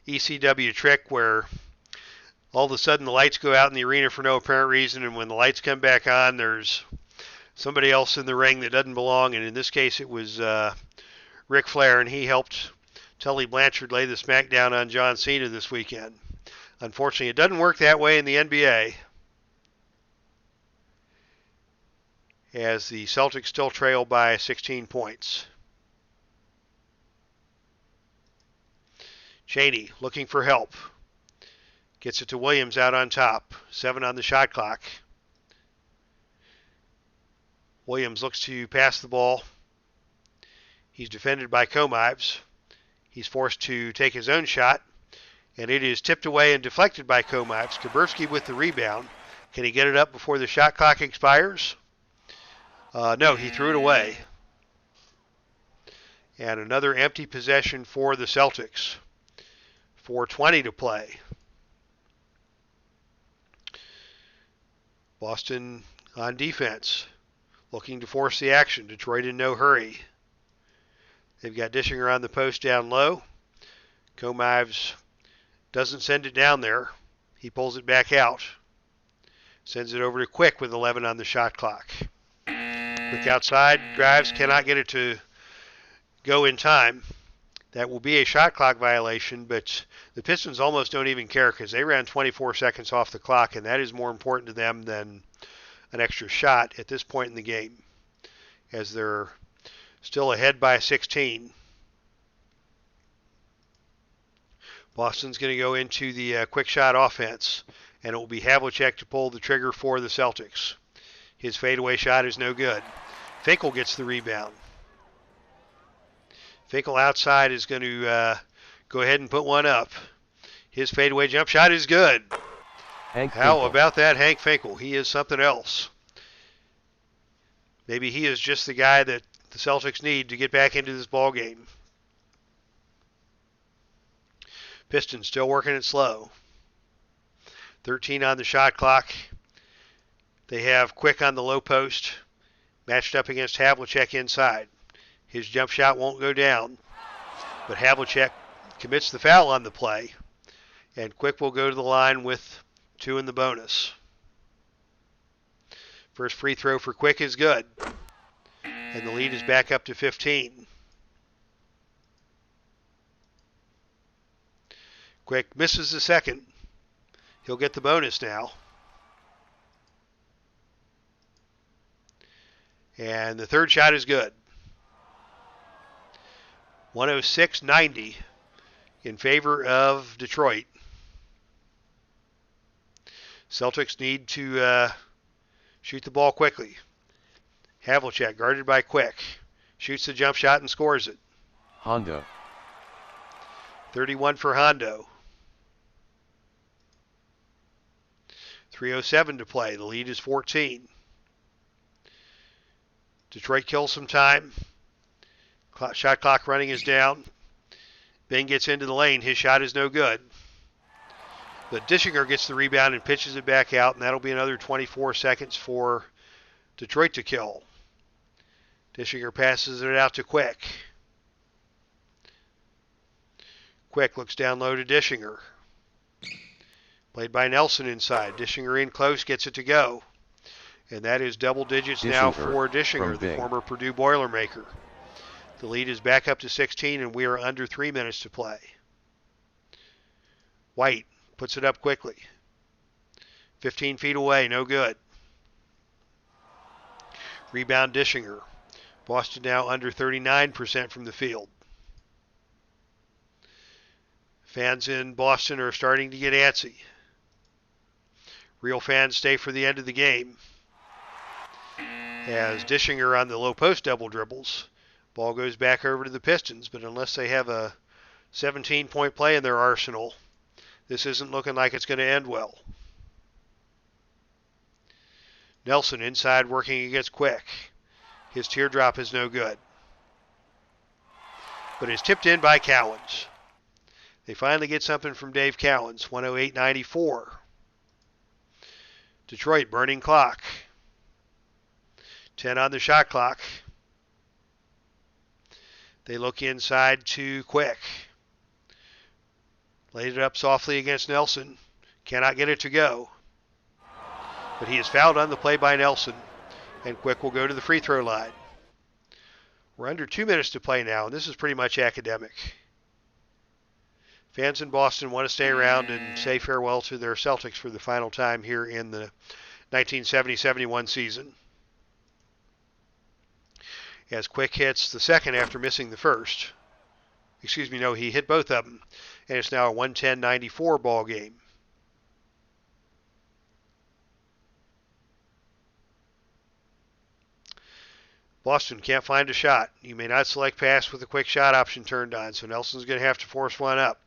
ECW trick where all of a sudden the lights go out in the arena for no apparent reason, and when the lights come back on, there's somebody else in the ring that doesn't belong, and in this case it was Ric Flair, and he helped Tully Blanchard lay the smackdown on John Cena this weekend. Unfortunately, it doesn't work that way in the NBA, as the Celtics still trail by 16 points. Cheney looking for help. Gets it to Williams out on top. 7 on the shot clock. Williams looks to pass the ball. He's defended by Komives. He's forced to take his own shot, and it is tipped away and deflected by Komives. Kaburski with the rebound. Can he get it up before the shot clock expires? No, he threw it away. And another empty possession for the Celtics. 4:20 to play. Boston on defense, looking to force the action. Detroit in no hurry. They've got Dischinger on the post down low. Komives doesn't send it down there. He pulls it back out. Sends it over to Quick with 11 on the shot clock. Quick outside, drives, cannot get it to go in time. That will be a shot clock violation, but the Pistons almost don't even care because they ran 24 seconds off the clock, and that is more important to them than an extra shot at this point in the game, as they're still ahead by 16. Boston's going to go into the quick shot offense, and it will be Havlicek to pull the trigger for the Celtics. His fadeaway shot is no good. Finkel gets the rebound. Finkel outside is going to go ahead and put one up. His fadeaway jump shot is good. How about that Hank Finkel? He is something else. Maybe he is just the guy that the Celtics need to get back into this ball game. Pistons still working it slow. 13 on the shot clock. They have Quick on the low post, matched up against Havlicek inside. His jump shot won't go down, but Havlicek commits the foul on the play, and Quick will go to the line with 2 in the bonus. First free throw for Quick is good, and the lead is back up to 15. Quick misses the second. He'll get the bonus now. And the third shot is good. 106-90 in favor of Detroit. Celtics need to shoot the ball quickly. Havlicek guarded by Quick. Shoots the jump shot and scores it. Hondo. 31 for Hondo. 3:07 to play. The lead is 14. Detroit kills some time. Shot clock running is down. Ben gets into the lane. His shot is no good. But Dischinger gets the rebound and pitches it back out, and that'll be another 24 seconds for Detroit to kill. Dischinger passes it out to Quick. Quick looks down low to Dischinger. Played by Nelson inside. Dischinger in close, gets it to go. And that is double digits now for Dischinger, the former Purdue Boilermaker. The lead is back up to 16, and we are under 3 minutes to play. White puts it up quickly. 15 feet away, no good. Rebound Dischinger. Boston now under 39% from the field. Fans in Boston are starting to get antsy. Real fans stay for the end of the game. As Dischinger on the low post double dribbles. Ball goes back over to the Pistons, but unless they have a 17-point play in their arsenal, this isn't looking like it's going to end well. Nelson inside working against Quick. His teardrop is no good. But it's tipped in by Cowens. They finally get something from Dave Cowens, 108-94. Detroit burning clock. 10 on the shot clock. They look inside to Quick. Laid it up softly against Nelson. Cannot get it to go. But he is fouled on the play by Nelson. And Quick will go to the free throw line. We're under 2 minutes to play now, and this is pretty much academic. Fans in Boston want to stay around and say farewell to their Celtics for the final time here in the 1970-71 season. As Quick hits the second after missing the first. Excuse me, no, he hit both of them. And it's now a 110-94 ball game. Boston can't find a shot. You may not select pass with the quick shot option turned on, so Nelson's going to have to force one up.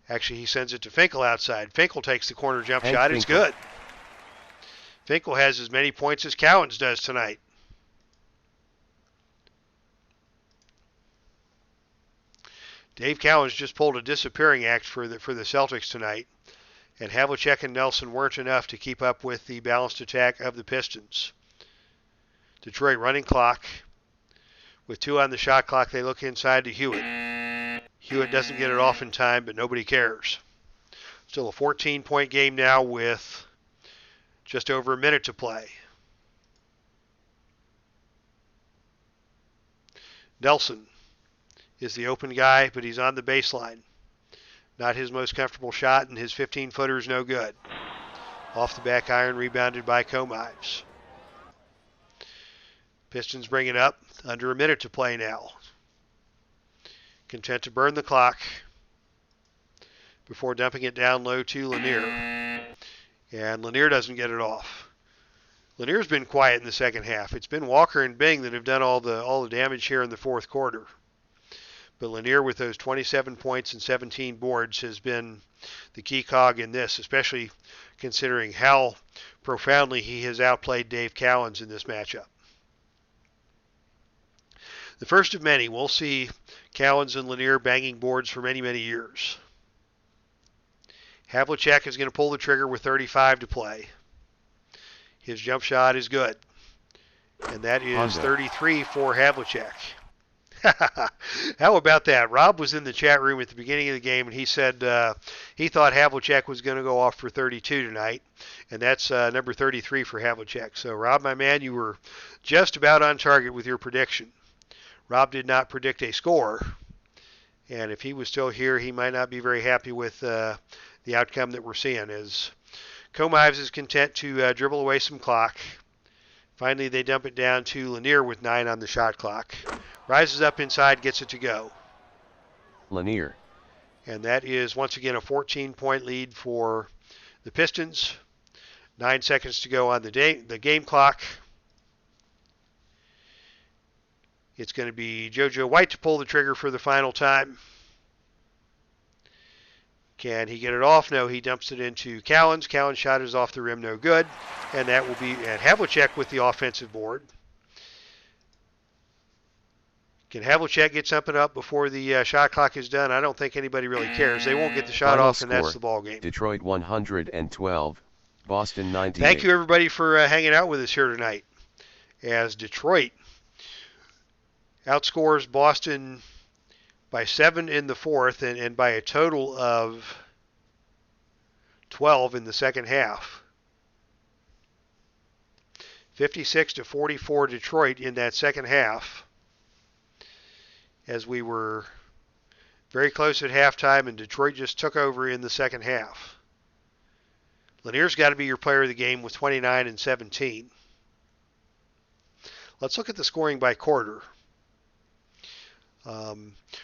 Actually, he sends it to Finkel outside. Finkel takes the corner jump shot. It's good. Finkel has as many points as Cowens does tonight. Dave Cowens just pulled a disappearing act for the Celtics tonight, and Havlicek and Nelson weren't enough to keep up with the balanced attack of the Pistons. Detroit running clock. With 2 on the shot clock, they look inside to Hewitt. Hewitt doesn't get it off in time, but nobody cares. Still a 14-point game now with just over a minute to play. Nelson is the open guy, but he's on the baseline. Not his most comfortable shot, and his 15-footer is no good. Off the back iron, rebounded by Comives. Pistons bring it up. Under a minute to play now. Content to burn the clock before dumping it down low to Lanier. And Lanier doesn't get it off. Lanier's been quiet in the second half. It's been Walker and Bing that have done all the damage here in the fourth quarter. But Lanier, with those 27 points and 17 boards, has been the key cog in this, especially considering how profoundly he has outplayed Dave Cowens in this matchup. The first of many. We'll see Cowens and Lanier banging boards for many, many years. Havlicek is going to pull the trigger with 35 to play. His jump shot is good. And that is 33 for Havlicek. How about that? Rob was in the chat room at the beginning of the game, and he said he thought Havlicek was going to go off for 32 tonight, and that's number 33 for Havlicek. So, Rob, my man, you were just about on target with your prediction. Rob did not predict a score, and if he was still here, he might not be very happy with the outcome that we're seeing. As Comives is content to dribble away some clock. Finally, they dump it down to Lanier with 9 on the shot clock. Rises up inside, gets it to go. Lanier. And that is, once again, a 14-point lead for the Pistons. 9 seconds to go on the game clock. It's going to be JoJo White to pull the trigger for the final time. Can he get it off? No, he dumps it into Cowens. Cowens' shot is off the rim, no good. And that will be at Havlicek with the offensive board. Can Havlicek get something up before the shot clock is done? I don't think anybody really cares. They won't get the shot Final off, score, and that's the ball game. Detroit 112, Boston 98. Thank you, everybody, for hanging out with us here tonight. As Detroit outscores Boston by 7 in the fourth and by a total of 12 in the second half. 56-44 Detroit in that second half, as we were very close at halftime and Detroit just took over in the second half. Lanier's got to be your player of the game with 29 and 17. Let's look at the scoring by quarter.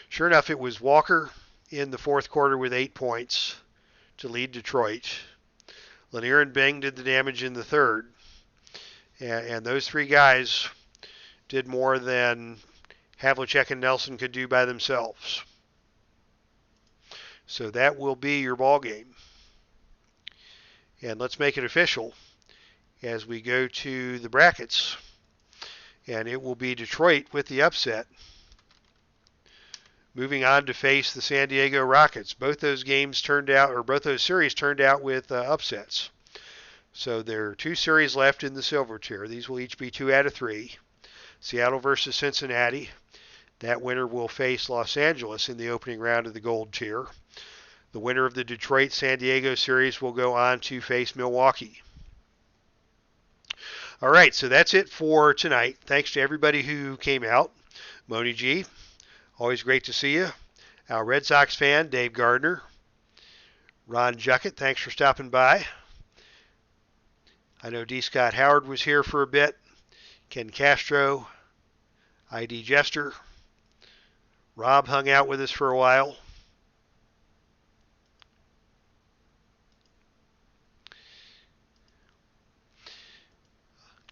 Sure enough, it was Walker in the fourth quarter with 8 points to lead Detroit. Lanier and Bing did the damage in the third. And those three guys did more than Havlicek and Nelson could do by themselves. So that will be your ball game. And let's make it official as we go to the brackets. And it will be Detroit with the upset, moving on to face the San Diego Rockets. Both those series turned out with upsets. So there are 2 series left in the silver tier. These will each be 2 out of 3. Seattle versus Cincinnati. That winner will face Los Angeles in the opening round of the gold tier. The winner of the Detroit-San Diego series will go on to face Milwaukee. All right, so that's it for tonight. Thanks to everybody who came out. Moni G, always great to see you. Our Red Sox fan, Dave Gardner. Ron Juckett, thanks for stopping by. I know D. Scott Howard was here for a bit. Ken Castro, ID Jester. Rob hung out with us for a while.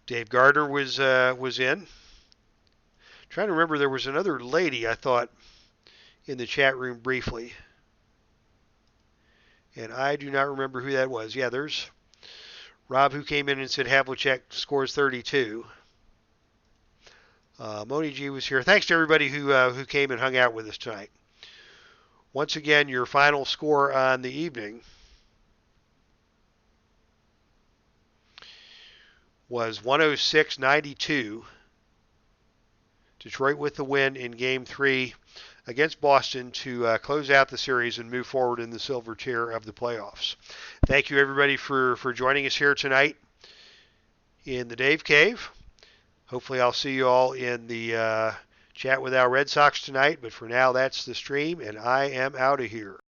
Dave Gardner was in. Trying to remember, there was another lady I thought in the chat room briefly, and I do not remember who that was. Yeah, there's Rob, who came in and said Havlicek scores 32. Moni G was here. Thanks to everybody who came and hung out with us tonight. Once again, your final score on the evening was 106-92. Detroit with the win in Game 3 against Boston to close out the series and move forward in the silver tier of the playoffs. Thank you, everybody, for joining us here tonight in the Dave Cave. Hopefully I'll see you all in the chat with our Red Sox tonight. But for now, that's the stream, and I am out of here.